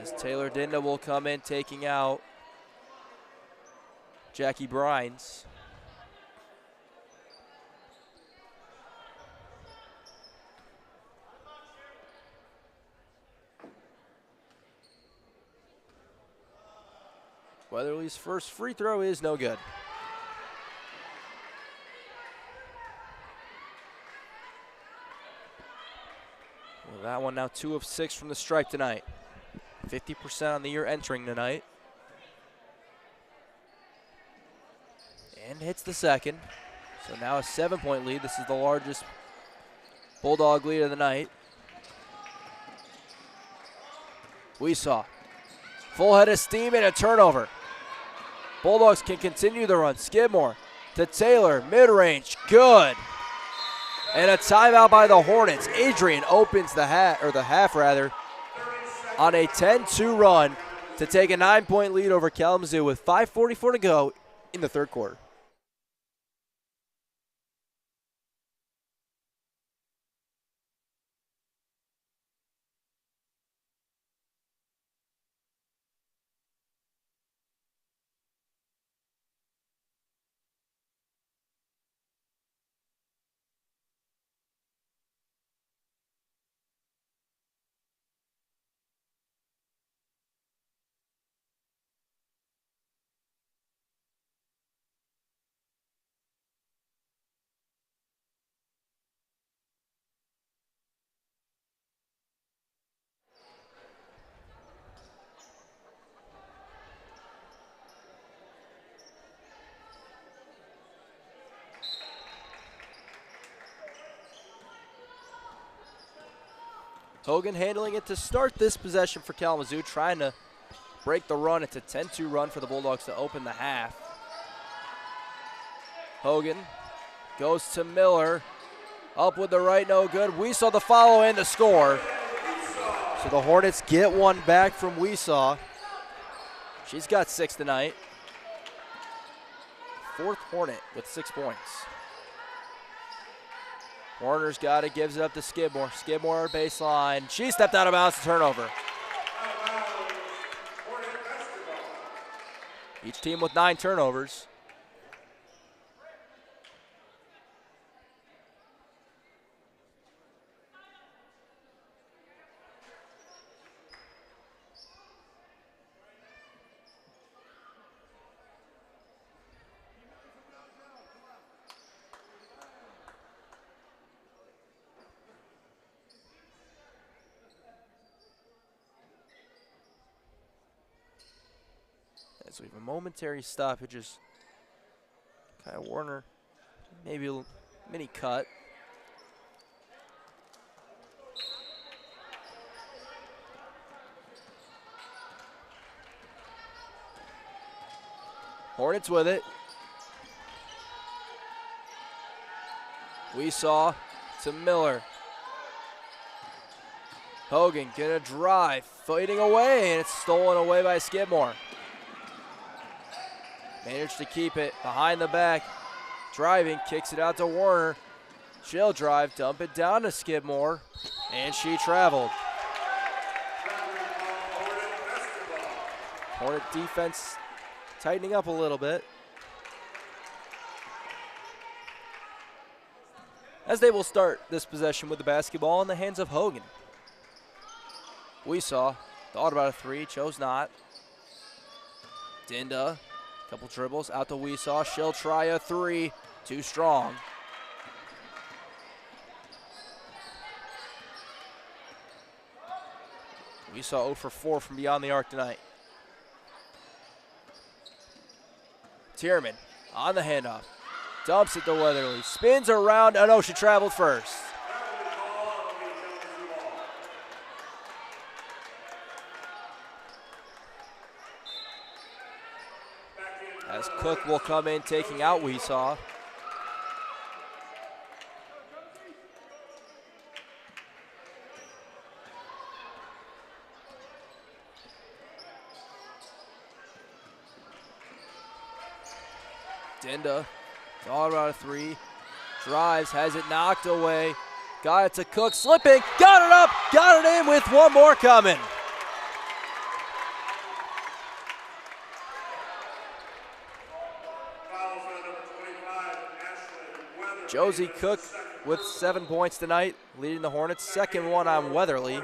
As Taylor Dinda will come in, taking out Jackie Brines. Weatherly's first free throw is no good. Well, that one now 2 of 6 from the stripe tonight. 50% on the year entering tonight. And hits the second. So now a 7-point lead. This is the largest Bulldog lead of the night. Weesaw. Full head of steam and a turnover. Bulldogs can continue the run. Skidmore to Taylor, mid-range, good. And a timeout by the Hornets. Adrian opens the half on a 10-2 run to take a 9-point lead over Kalamazoo with 5:44 to go in the third quarter. Hogan handling it to start this possession for Kalamazoo, trying to break the run. It's a 10-2 run for the Bulldogs to open the half. Hogan goes to Miller. Up with the right, no good. Weesaw the follow and the score. So the Hornets get one back from Weesaw. She's got 6 tonight. Fourth Hornet with 6 points. Warner's got it, gives it up to Skidmore. Skidmore baseline. She stepped out of bounds, turnover. Each team with 9 turnovers. So we have a momentary stoppages. Kyle Warner, maybe a mini cut. Hornets with it. We saw to Miller. Hogan gonna drive, fighting away, and it's stolen away by Skidmore. Managed to keep it behind the back. Driving, kicks it out to Warner. She'll drive, dump it down to Skidmore, and she traveled. Hornet defense tightening up a little bit, as they will start this possession with the basketball in the hands of Hogan. We saw, thought about a three, chose not. Dinda, couple dribbles out to Weesaw. She'll try a three, too strong. Weesaw 0 for 4 from beyond the arc tonight. Tierman on the handoff. Dumps it to Weatherly. Spins around. Oh no, she traveled first. As Cook will come in, taking out Weesaw. Dinda, thought about a three. Drives, has it knocked away. Got it to Cook, slipping, got it up, got it in with one more coming. Josie Cook with 7 points tonight, leading the Hornets. Second one on Weatherly.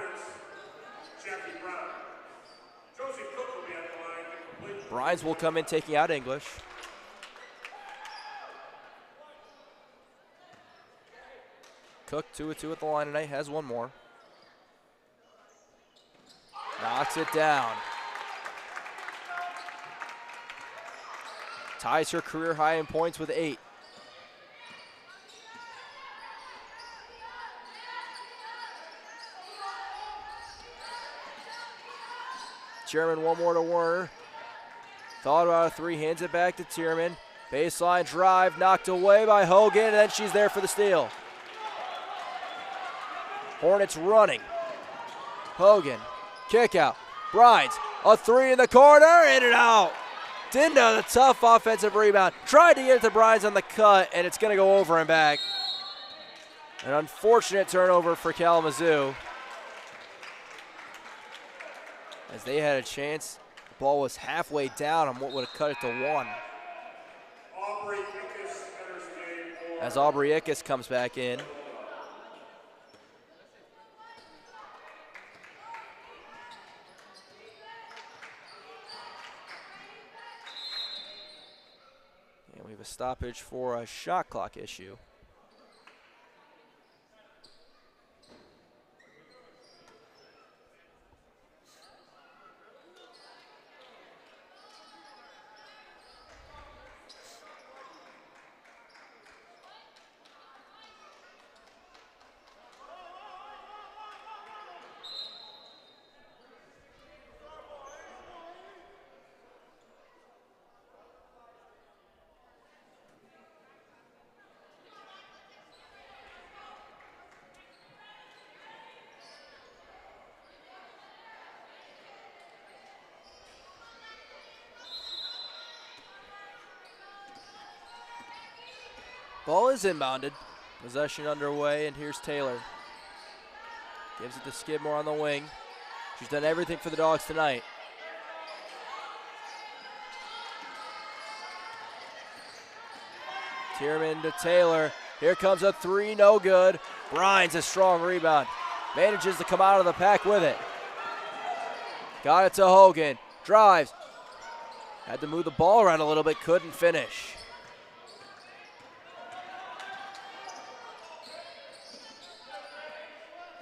Brines will come in, taking out English. Cook 2 of 2 at the line tonight, has one more. Knocks it down. Ties her career high in points with 8. Tierman, one more to Warner. Thought about a three, hands it back to Tierman. Baseline drive, knocked away by Hogan, and then she's there for the steal. Hornets running. Hogan, kick out. Brines, a three in the corner, in and out. Dinda, the tough offensive rebound. Tried to get it to Brines on the cut, and it's going to go over and back. An unfortunate turnover for Kalamazoo, as they had a chance. The ball was halfway down on what would have cut it to 1. As Aubrey Ickes comes back in. And we have a stoppage for a shot clock issue. Ball is inbounded. Possession underway, and here's Taylor. Gives it to Skidmore on the wing. She's done everything for the Dogs tonight. Tierman to Taylor. Here comes a three, no good. Brines, a strong rebound. Manages to come out of the pack with it. Got it to Hogan. Drives. Had to move the ball around a little bit, couldn't finish.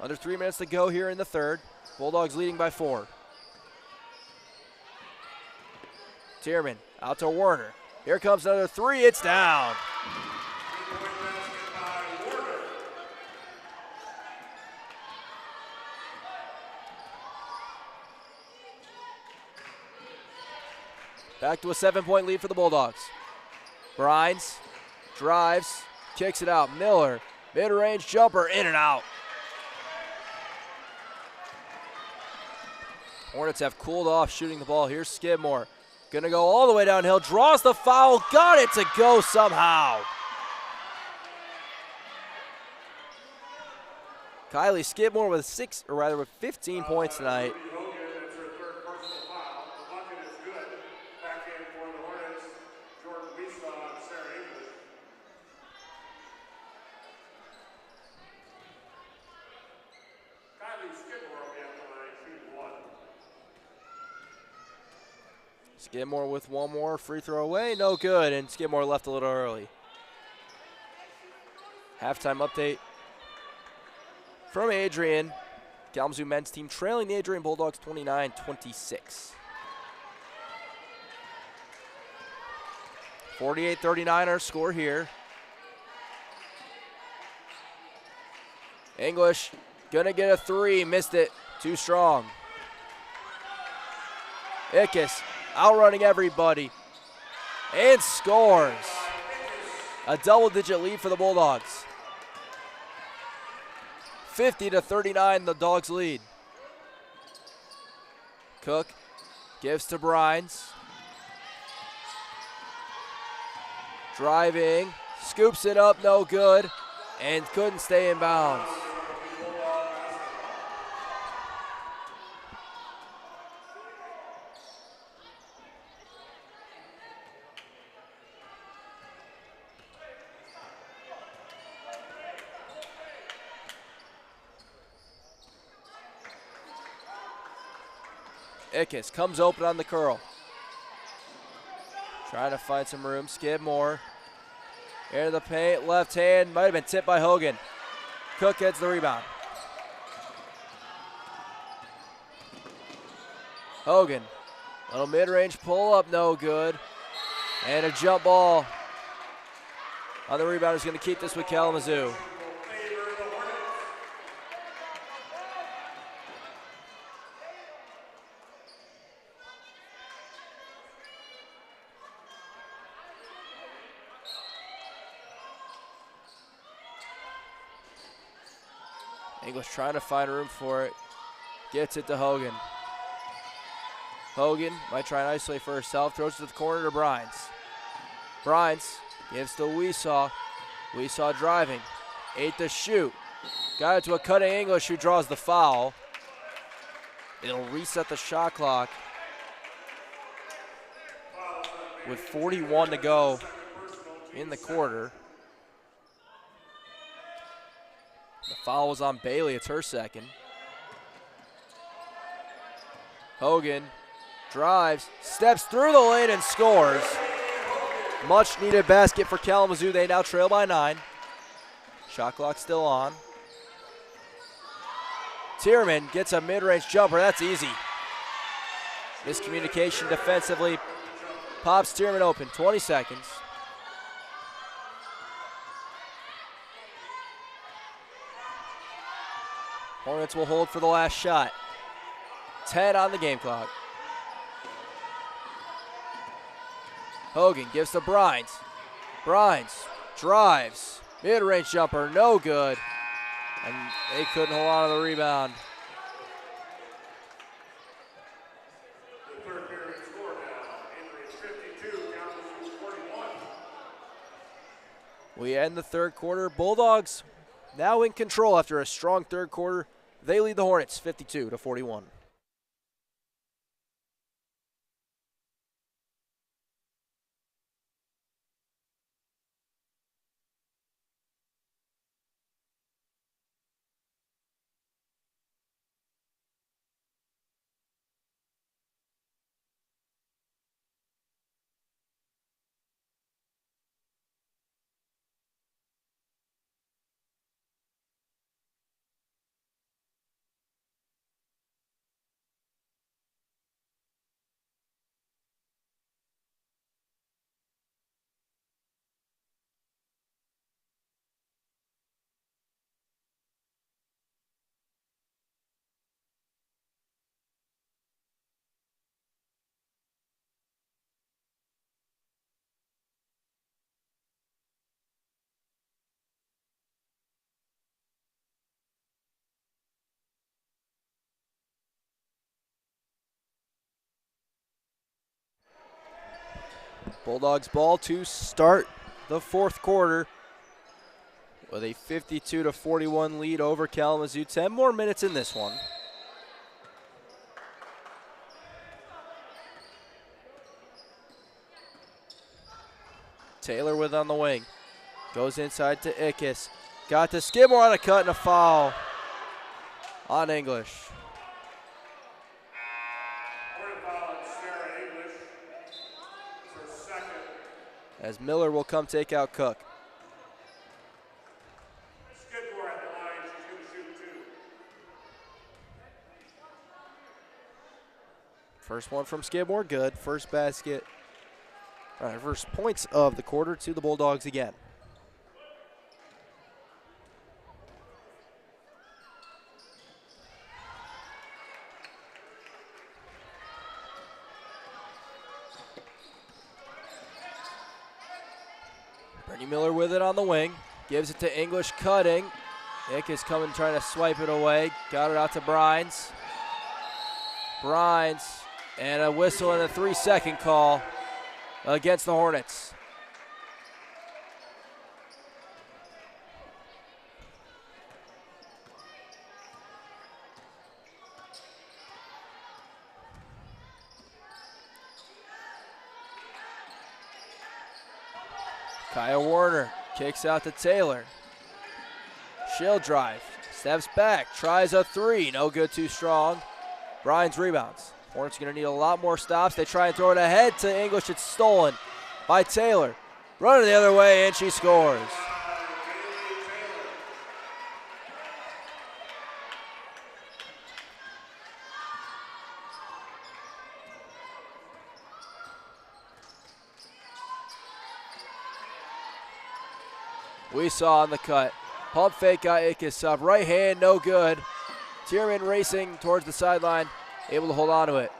Under 3 minutes to go here in the third. Bulldogs leading by 4. Tierman out to Warner. Here comes another three, it's down. Back to a 7-point lead for the Bulldogs. Brines drives, kicks it out. Miller, mid-range jumper, in and out. Hornets have cooled off shooting the ball. Here's Skidmore. Gonna go all the way downhill, draws the foul, got it to go somehow. Kylie Skidmore with 15 points tonight. Skidmore with one more free throw away, no good, and Skidmore left a little early. Halftime update from Adrian. Kalamazoo men's team trailing the Adrian Bulldogs 29-26. 48-39 our score here. English gonna get a three, missed it, too strong. Ickes outrunning everybody and scores. A double-digit lead for the Bulldogs. 50-39, the Dogs lead. Cook gives to Brines. Driving, scoops it up, no good, and couldn't stay in bounds. Ickes comes open on the curl. Trying to find some room. Skidmore. Into the paint. Left hand. Might have been tipped by Hogan. Cook gets the rebound. Hogan. Little mid-range pull up. No good. And a jump ball. On the rebound is going to keep this with Kalamazoo. English trying to find room for it. Gets it to Hogan. Hogan might try and isolate for herself. Throws it to the corner to Brines. Brines gives to Weesaw. Weesaw driving. 8 to shoot. Got it to a cutting English who draws the foul. It'll reset the shot clock. With 41 to go in the quarter. The foul was on Bailey. It's her second. Hogan drives, steps through the lane and scores. Much needed basket for Kalamazoo. They now trail by 9. Shot clock still on. Tierman gets a mid-range jumper. That's easy. Miscommunication defensively. Pops Tierman open. 20 seconds. Hornets will hold for the last shot. 10 on the game clock. Hogan gives to Brines. Brines drives. Mid-range jumper, no good. And they couldn't hold on to the rebound. The third period score now. Adrian 52, Kalamazoo 41. We end the third quarter. Bulldogs now in control after a strong third quarter. They lead the Hornets 52-41. Bulldogs ball to start the fourth quarter with a 52-41 lead over Kalamazoo. 10 more minutes in this one. Taylor with on the wing. Goes inside to Ickes. Got to Skidmore on a cut and a foul on English. As Miller will come take out Cook. Skidmore at the line, she's going to shoot 2. First one from Skidmore, good. First basket. All right, first points of the quarter to the Bulldogs again. Brittany Miller with it on the wing. Gives it to English cutting. Ick is coming trying to swipe it away. Got it out to Brines. Brines and a whistle and a 3-second call against the Hornets. Kaya Warner kicks out to Taylor. She'll drive, steps back, tries a 3, no good, too strong. Brines rebounds. Hornets going to need a lot more stops. They try and throw it ahead to English. It's stolen by Taylor. Running the other way, and she scores. We saw on the cut. Pump fake got Ickes up. Right hand, no good. Tierman racing towards the sideline, able to hold on to it.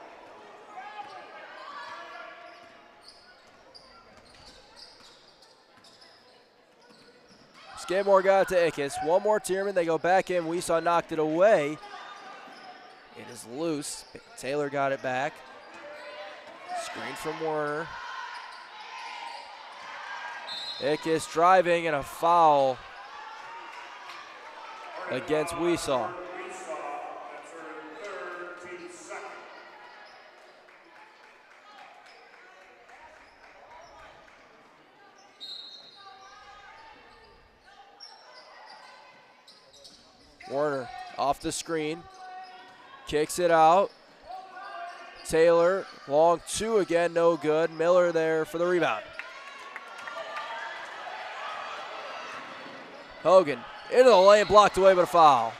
Skidmore got it to Ickes. One more Tierman, they go back in. We saw knocked it away. It is loose. Taylor got it back. Screen from Warner. Ickes driving and a foul against Weesaw. Warner off the screen, kicks it out. Taylor, long 2 again, no good. Miller there for the rebound. Hogan into the lane, blocked away, but a foul.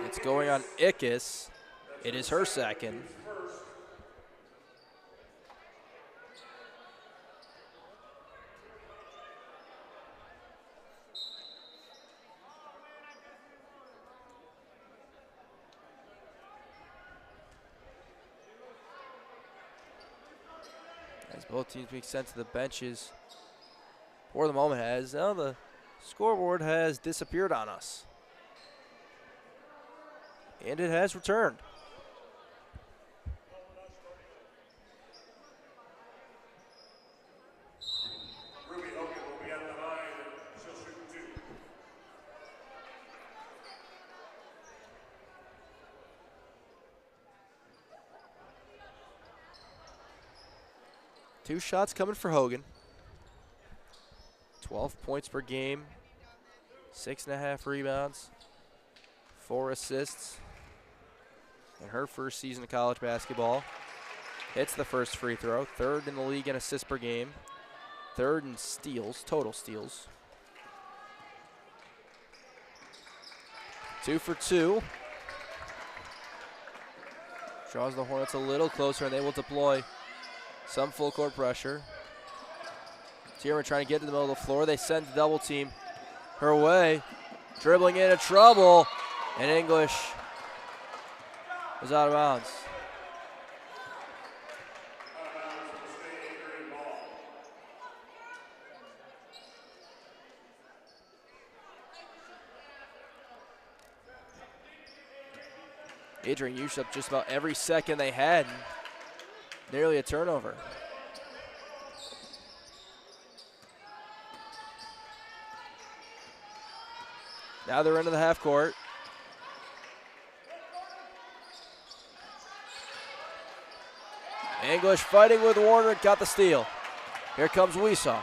It's going on Ickes. It is her second. As both teams being sent to the benches for the moment, as now the scoreboard has disappeared on us. And it has returned. Ruby Hogan will be at the line and she'll shoot 2. Two shots coming for Hogan. 12 points per game, 6.5 rebounds, 4 assists in her first season of college basketball. Hits the first free throw, 3rd in the league in assists per game, 3rd in steals, total steals. 2 for 2. Draws the Hornets a little closer, and they will deploy some full court pressure. Tierman trying to get to the middle of the floor. They send the double team her way. Dribbling into trouble, and English is out of bounds. Adrian used up just about every second they had. Nearly a turnover. Now they're into the half court. English fighting with Warner, got the steal. Here comes Weesaw.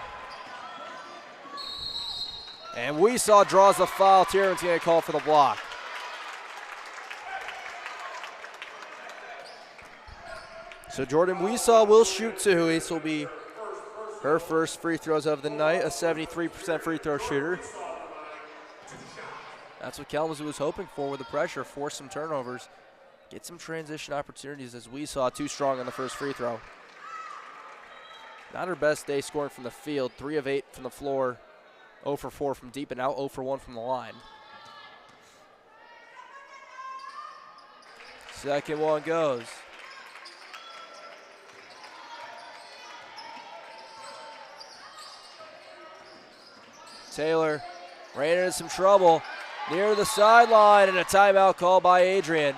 And Weesaw draws the foul. Tierman's going to call for the block. So Jordan Weesaw will shoot two. This will be her first free throws of the night, a 73% free throw shooter. That's what Kalamazoo was hoping for with the pressure, force some turnovers, get some transition opportunities, as Weesaw too strong on the first free throw. Not her best day scoring from the field, 3 of 8 from the floor, 0 for 4 from deep, and now 0 for 1 from the line. Second one goes. Taylor ran into some trouble near the sideline, and a timeout called by Adrian.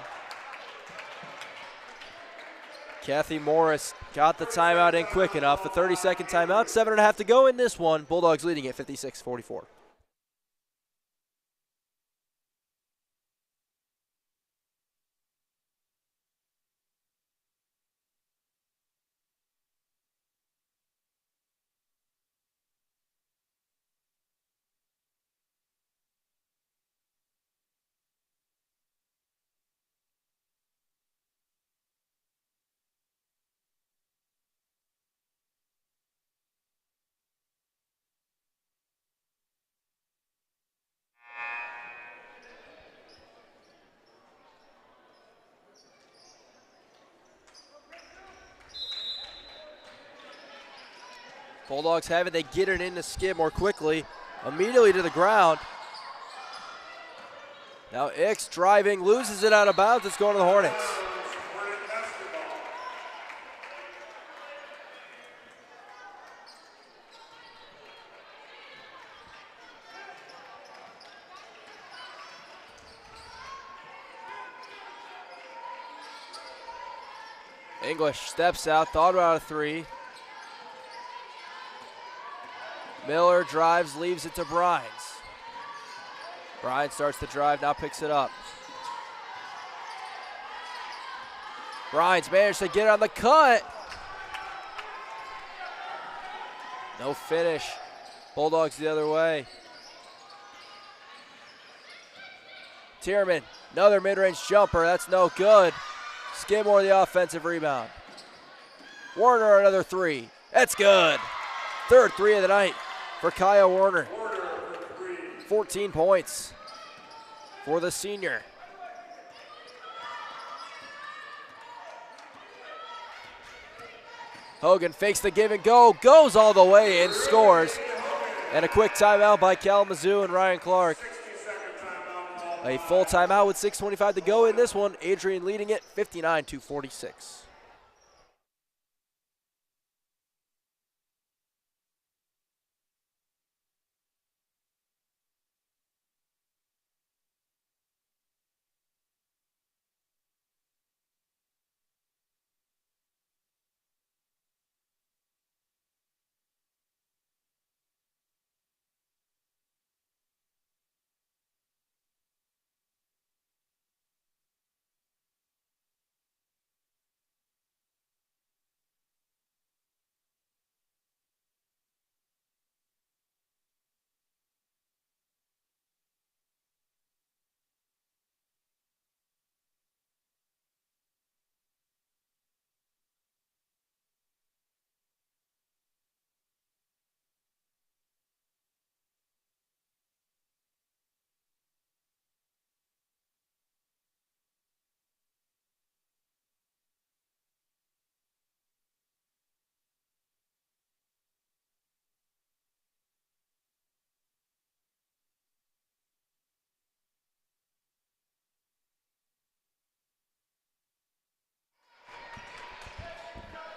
Kathy Morris got the timeout in quick enough. A 30-second timeout, 7.5 to go in this one. Bulldogs leading at 56-44. Bulldogs have it. They get it in to Skid more quickly. Immediately to the ground. Now Ix driving, loses it out of bounds. It's going to the Hornets. English steps out, thought about a three. Miller drives, leaves it to Brines. Brines starts the drive, now picks it up. Brines managed to get on the cut. No finish. Bulldogs the other way. Tierman, another mid-range jumper, that's no good. Skidmore the offensive rebound. Warner another three, that's good. Third three of the night for Kaya Warner. 14 points for the senior. Hogan fakes the give and go, goes all the way and scores. And a quick timeout by Kalamazoo and Ryan Clark. A full timeout with 6:25 to go in this one. Adrian leading it 59-46.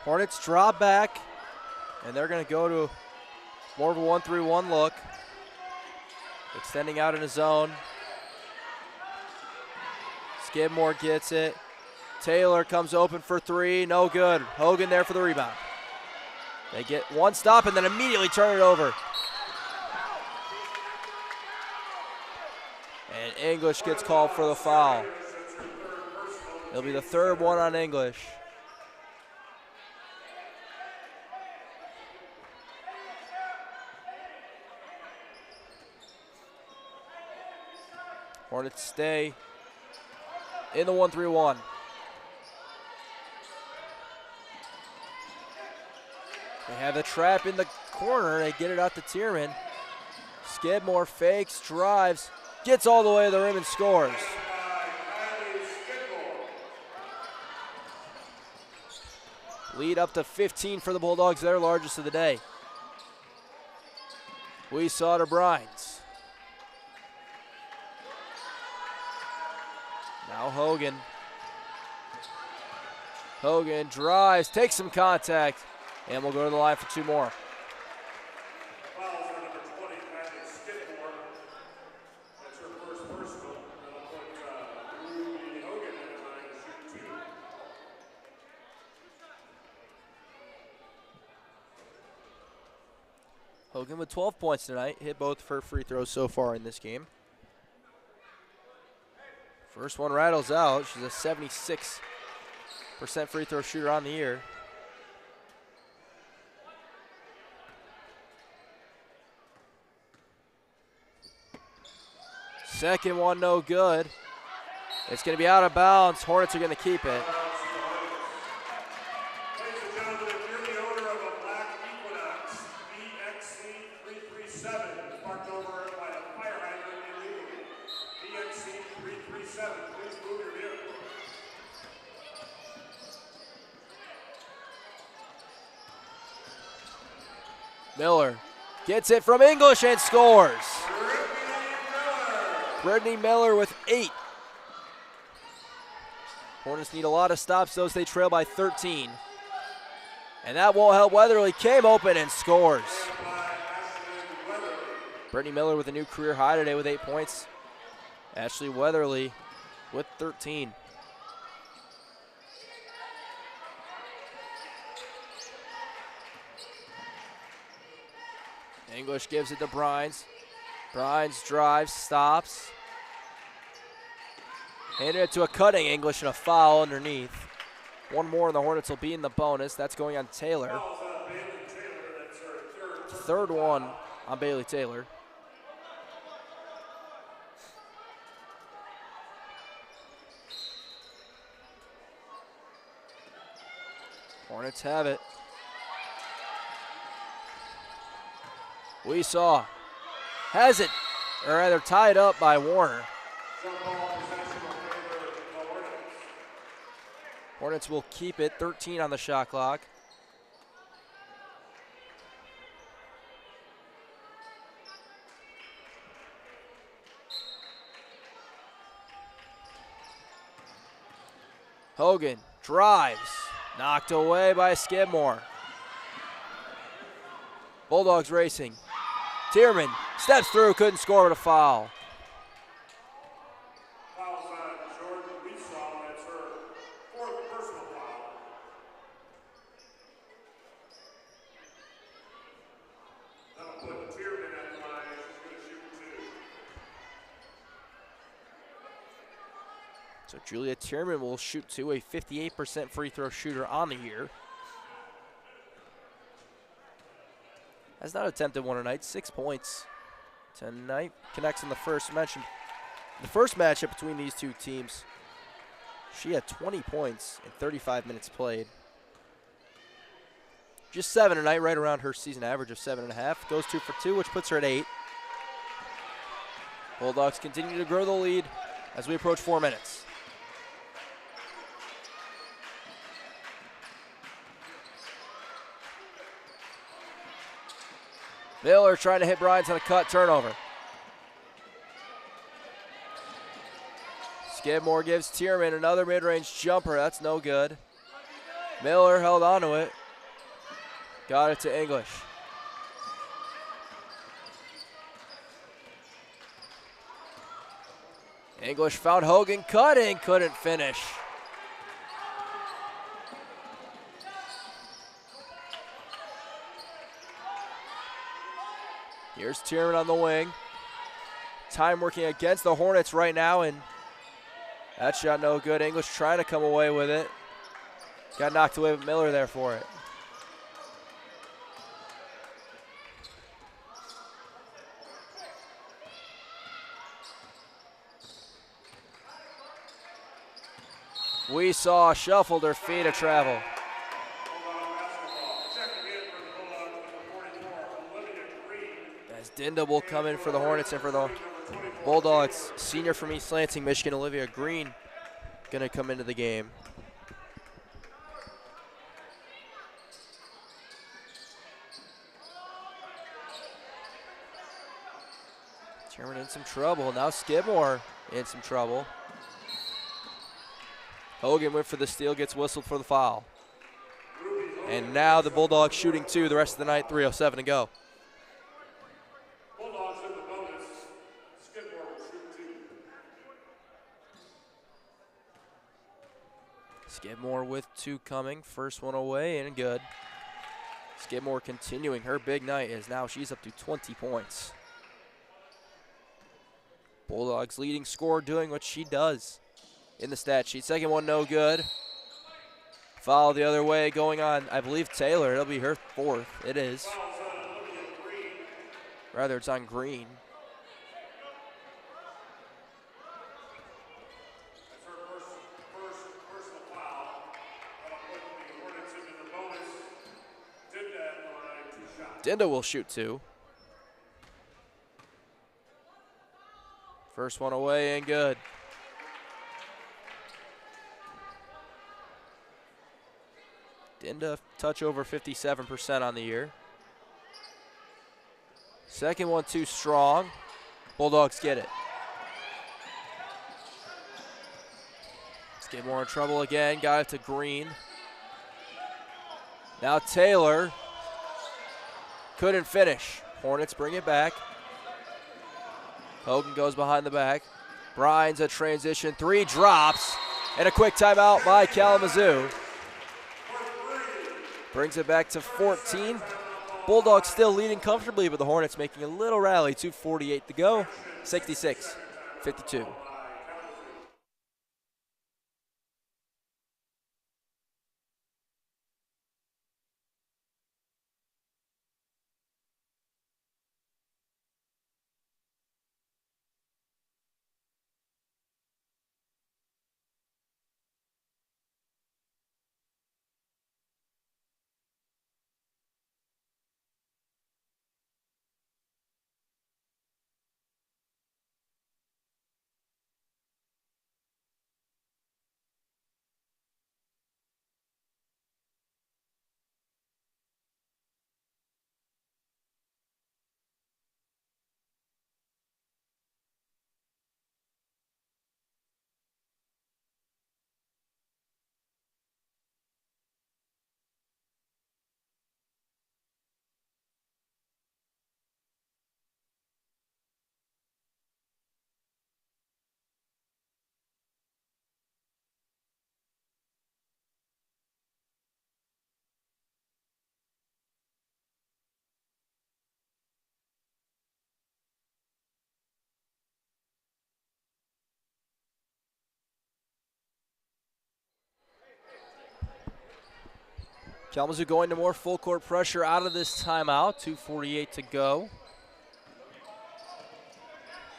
Hornets drop back, and they're going to go to more of a 1-3-1 look. Extending out in a zone. Skidmore gets it. Taylor comes open for three. No good. Hogan there for the rebound. They get one stop and then immediately turn it over. And English gets called for the foul. It'll be the third one on English. Hornets stay in the 1-3-1. They have the trap in the corner. They get it out to Tierman. Skidmore fakes, drives, gets all the way to the rim and scores. Lead up to 15 for the Bulldogs, their largest of the day. We saw to Brines. Now Hogan. Hogan drives, takes some contact, and we'll go to the line for two more. Fouls on number 20, Kylie Skidmore. That's her first personal. That'll put Ruby Hogan in the line to shoot two. Hogan with 12 points tonight, hit both of her free throws so far in this game. First one rattles out. She's a 76% free throw shooter on the year. Second one, no good. It's going to be out of bounds. Hornets are going to keep it. Ladies and gentlemen, if you're the owner of a black Equinox BXC337 parked over by the fire hydrant illegally, BXC337, please move your vehicle. Miller gets it from English and scores. Brittany Miller with 8. Hornets need a lot of stops, though, as they trail by 13. And that won't help Weatherly. Came open and scores. Brittany Miller with a new career high today with 8 points. Ashley Weatherly with 13. English gives it to Brines. Brines drives, stops. Handed it to a cutting English and a foul underneath. One more and the Hornets will be in the bonus. That's going on Taylor. Third one on Bailey Taylor. Hornets have it. We saw. Has it, or rather tied up by Warner. Hornets will keep it, 13 on the shot clock. Hogan drives, knocked away by Skidmore. Bulldogs racing. Tierman steps through, couldn't score with a foul. Fouls on Jordan Weesaw, that's her fourth personal foul. That'll put Tierman at the line, she's going to shoot two. So Julia Tierman will shoot two, a 58% free throw shooter on the year. Has not attempted one tonight, 6 points tonight. Connects in the first matchup between these two teams. She had 20 points in 35 minutes played. Just 7 tonight, right around her season average of 7.5. Goes 2 for 2, which puts her at 8. Bulldogs continue to grow the lead as we approach 4 minutes. Miller trying to hit Brines on a cut, turnover. Skidmore gives Tierman another mid-range jumper. That's no good. Miller held on to it. Got it to English. English found Hogan cutting, couldn't finish. Here's Tierman on the wing. Time working against the Hornets right now, and that shot no good. English trying to come away with it. Got knocked away with Miller there for it. We saw shuffled her feet of travel. As Dinda will come in for the Hornets and for the Bulldogs. Senior from East Lansing, Michigan, Olivia Green, gonna come into the game. Sherman in some trouble. Now Skidmore in some trouble. Hogan went for the steal, gets whistled for the foul. And now the Bulldogs shooting two the rest of the night, 3:07 to go. Bulldogs in the bonus. Skidmore will shoot two. Skidmore with two coming. First one away and good. Skidmore continuing her big night as now she's up to 20 points. Bulldogs leading scorer doing what she does in the stat sheet. Second one no good. Foul the other way going on, I believe, Taylor. It'll be her fourth. It is. Rather, it's on Green. That's her first personal foul. That'll put the Hornets into the bonus. Dinda at the line, two shots. Dinda will shoot two. First one away and good. Dinda touch over 57% on the year. Second one too strong. Bulldogs get it. Skidmore in trouble again. Got it to Green. Now Taylor couldn't finish. Hornets bring it back. Hogan goes behind the back. Brines a transition three, drops, and a quick timeout by Kalamazoo. Brings it back to 14. Bulldogs still leading comfortably, but the Hornets making a little rally. 2:48 to go, 66-52. Kalamazoo going to more full court pressure out of this timeout. 2:48 to go.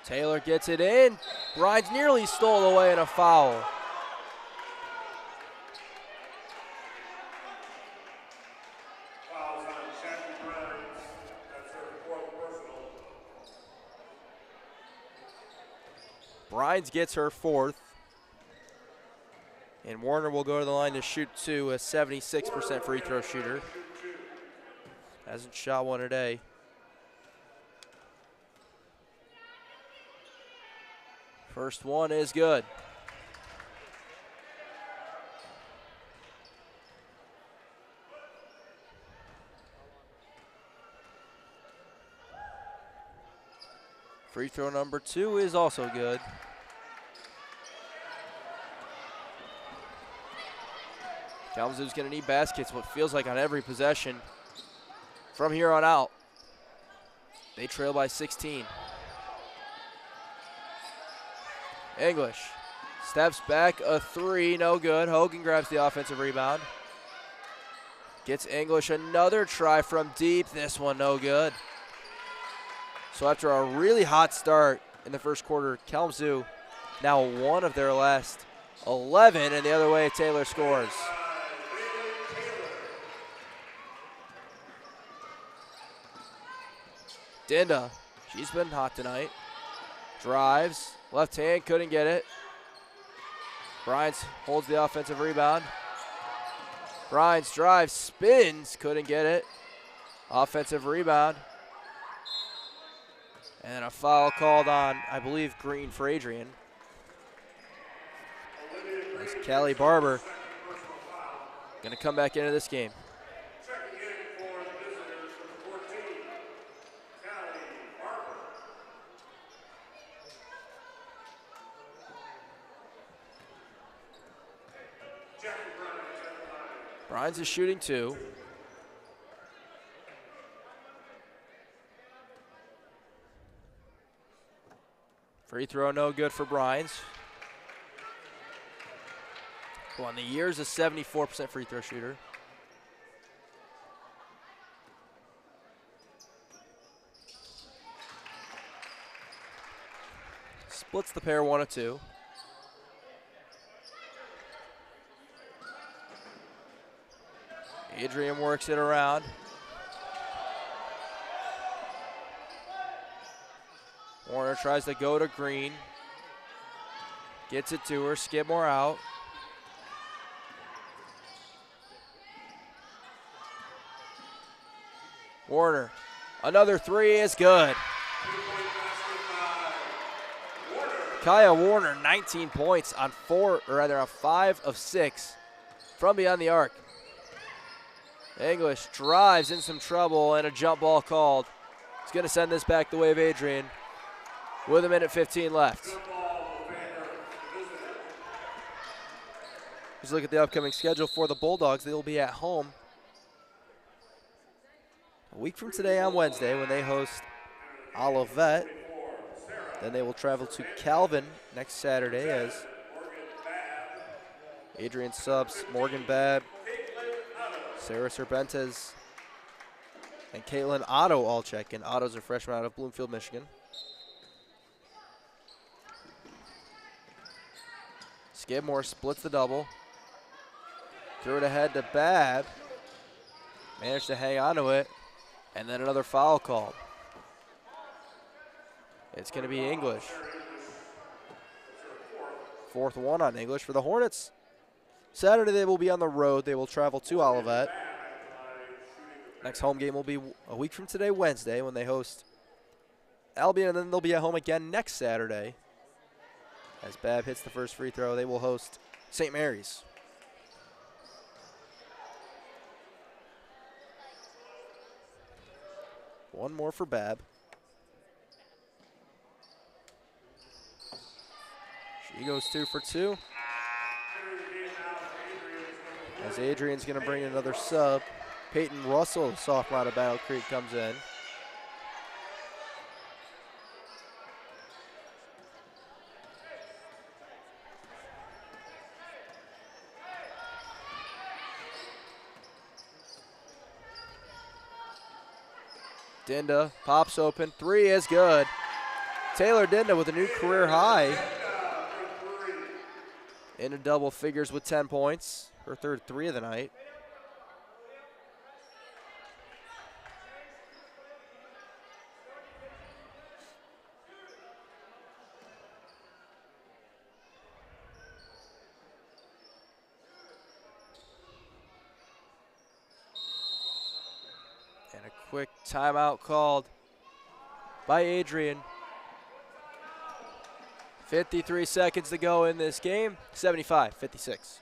Taylor gets it in. Brines nearly stole away in a foul. Fouls on Jackie Brines. That's her fourth personal. Brines gets her fourth. And Warner will go to the line to shoot two, a 76% free throw shooter. Hasn't shot one today. First one is good. Free throw number two is also good. Kalamazoo's going to need baskets, what feels like on every possession from here on out. They trail by 16. English steps back, a three, no good. Hogan grabs the offensive rebound. Gets English another try from deep. This one no good. So after a really hot start in the first quarter, Kalamazoo now one of their last 11, and the other way, Taylor scores. Dinda, she's been hot tonight. Drives, left hand, couldn't get it. Bryans holds the offensive rebound. Bryans drives, spins, couldn't get it. Offensive rebound. And a foul called on, I believe, Green for Adrian. As Callie Barber going to come back into this game. Checking in for the visitors from 14, Callie Barber. Jackie Bryant at the line. Bryans is shooting two. Free throw no good for Bryans. Who on the year is a 74% free throw shooter. Splits the pair 1 of 2. Adrian works it around. Warner tries to go to Green. Gets it to her, Skidmore out. Warner, another three is good. Kaya Warner, 19 points on 5 of 6 from beyond the arc. English drives in some trouble and a jump ball called. He's going to send this back the way of Adrian with 1:15 left. Let's look at the upcoming schedule for the Bulldogs. They will be at home a week from today on Wednesday when they host Olivet. Then they will travel to Calvin next Saturday as Adrian subs Morgan Babb, Sarah Cervantes, and Caitlin Otto all check in. Otto's a freshman out of Bloomfield, Michigan. Skidmore splits the double. Threw it ahead to Babb. Managed to hang on to it. And then another foul called. It's going to be English. 4th one on English for the Hornets. Saturday they will be on the road. They will travel to Olivet. Next home game will be a week from today, Wednesday, when they host Albion, and then they'll be at home again next Saturday. As Babb hits the first free throw, they will host St. Mary's. One more for Babb. She goes 2 for 2. As Adrian's going to bring in another sub. Peyton Russell, sophomore out of Battle Creek, comes in. Dinda pops open. 3 is good. Taylor Dinda with a new career high. Into double figures with 10 points. Her third 3 of the night. And a quick timeout called by Adrian. 53 seconds to go in this game, 75-56.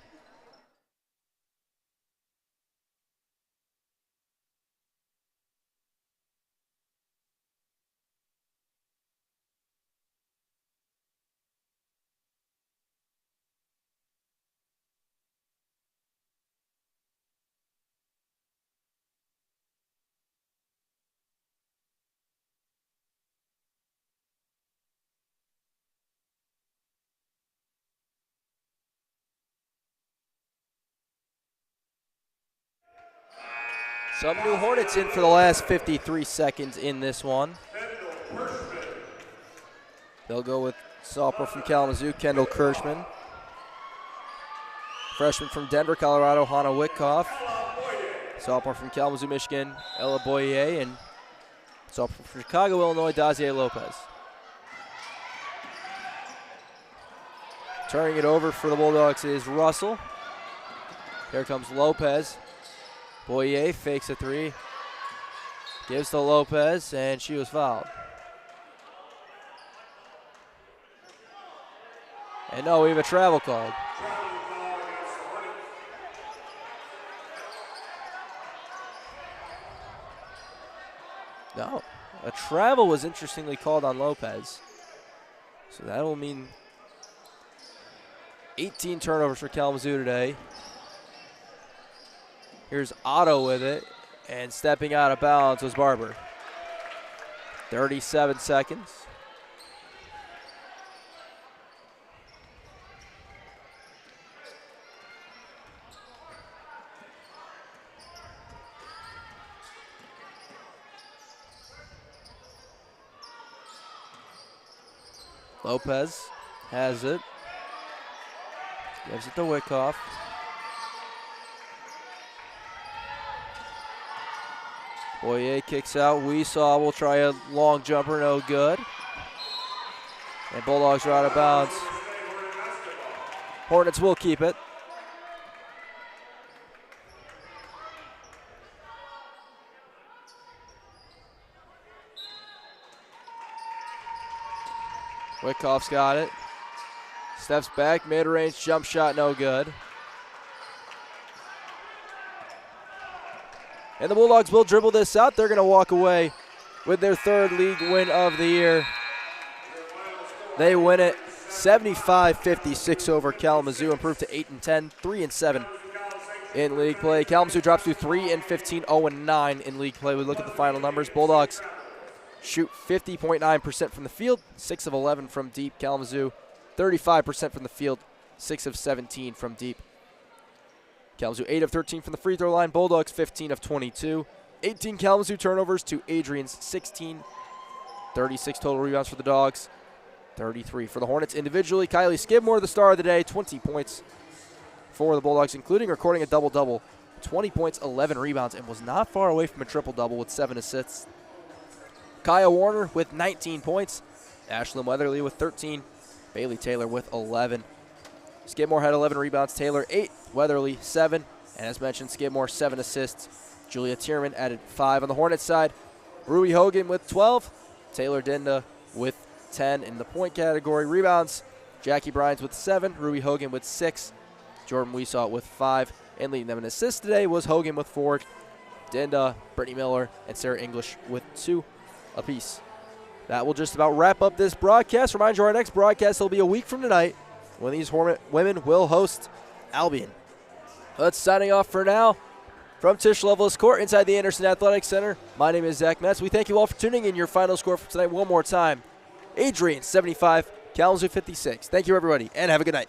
Some new Hornets in for the last 53 seconds in this one. They'll go with sophomore from Kalamazoo, Kendall Kirschman. Freshman from Denver, Colorado, Hannah Witkoff. Sophomore from Kalamazoo, Michigan, Ella Boyer. And sophomore from Chicago, Illinois, Dazier Lopez. Turning it over for the Bulldogs is Russell. Here comes Lopez. Boyer fakes a three. Gives to Lopez, and she was fouled. And no, we have a travel called. No, a travel was interestingly called on Lopez. So that will mean 18 turnovers for Kalamazoo today. Here's Otto with it, and stepping out of bounds was Barber. 37 seconds. Lopez has it. Gives it to Witkoff. Boyer kicks out. Weesaw will try a long jumper, no good. And Bulldogs are out of bounds. Hornets will keep it. Witkoff's got it. Steps back, mid-range jump shot, no good. And the Bulldogs will dribble this out. They're going to walk away with their third league win of the year. They win it 75-56 over Kalamazoo, improve to 8-10, 3-7 in league play. Kalamazoo drops to 3-15, 0-9 in league play. We look at the final numbers. Bulldogs shoot 50.9% from the field, 6 of 11 from deep. Kalamazoo, 35% from the field, 6 of 17 from deep. Kalamazoo 8 of 13 from the free throw line. Bulldogs 15 of 22. 18 Kalamazoo turnovers to Adrian's 16. 36 total rebounds for the Dogs. 33 for the Hornets individually. Kylie Skidmore, the star of the day, 20 points for the Bulldogs, including recording a double-double. 20 points, 11 rebounds, and was not far away from a triple-double with 7 assists. Kaya Warner with 19 points. Ashlyn Weatherly with 13. Bailey Taylor with 11. Skidmore had 11 rebounds. Taylor 8. Weatherly 7. And as mentioned, Skidmore 7 assists. Julia Tierman added 5 on the Hornets side. Ruby Hogan with 12. Taylor Dinda with 10 in the point category. Rebounds, Jackie Bryans with 7. Ruby Hogan with 6. Jordan Weesaw with 5. And leading them in assists today was Hogan with 4. Dinda, Brittany Miller, and Sarah English with 2 apiece. That will just about wrap up this broadcast. Remind you, our next broadcast will be a week from tonight when these Hornet women will host Albion. That's signing off for now from Tisch Loveless Court inside the Anderson Athletic Center. My name is Zach Metz. We thank you all for tuning in. Your final score for tonight one more time. Adrian 75, Kalamazoo 56. Thank you, everybody, and have a good night.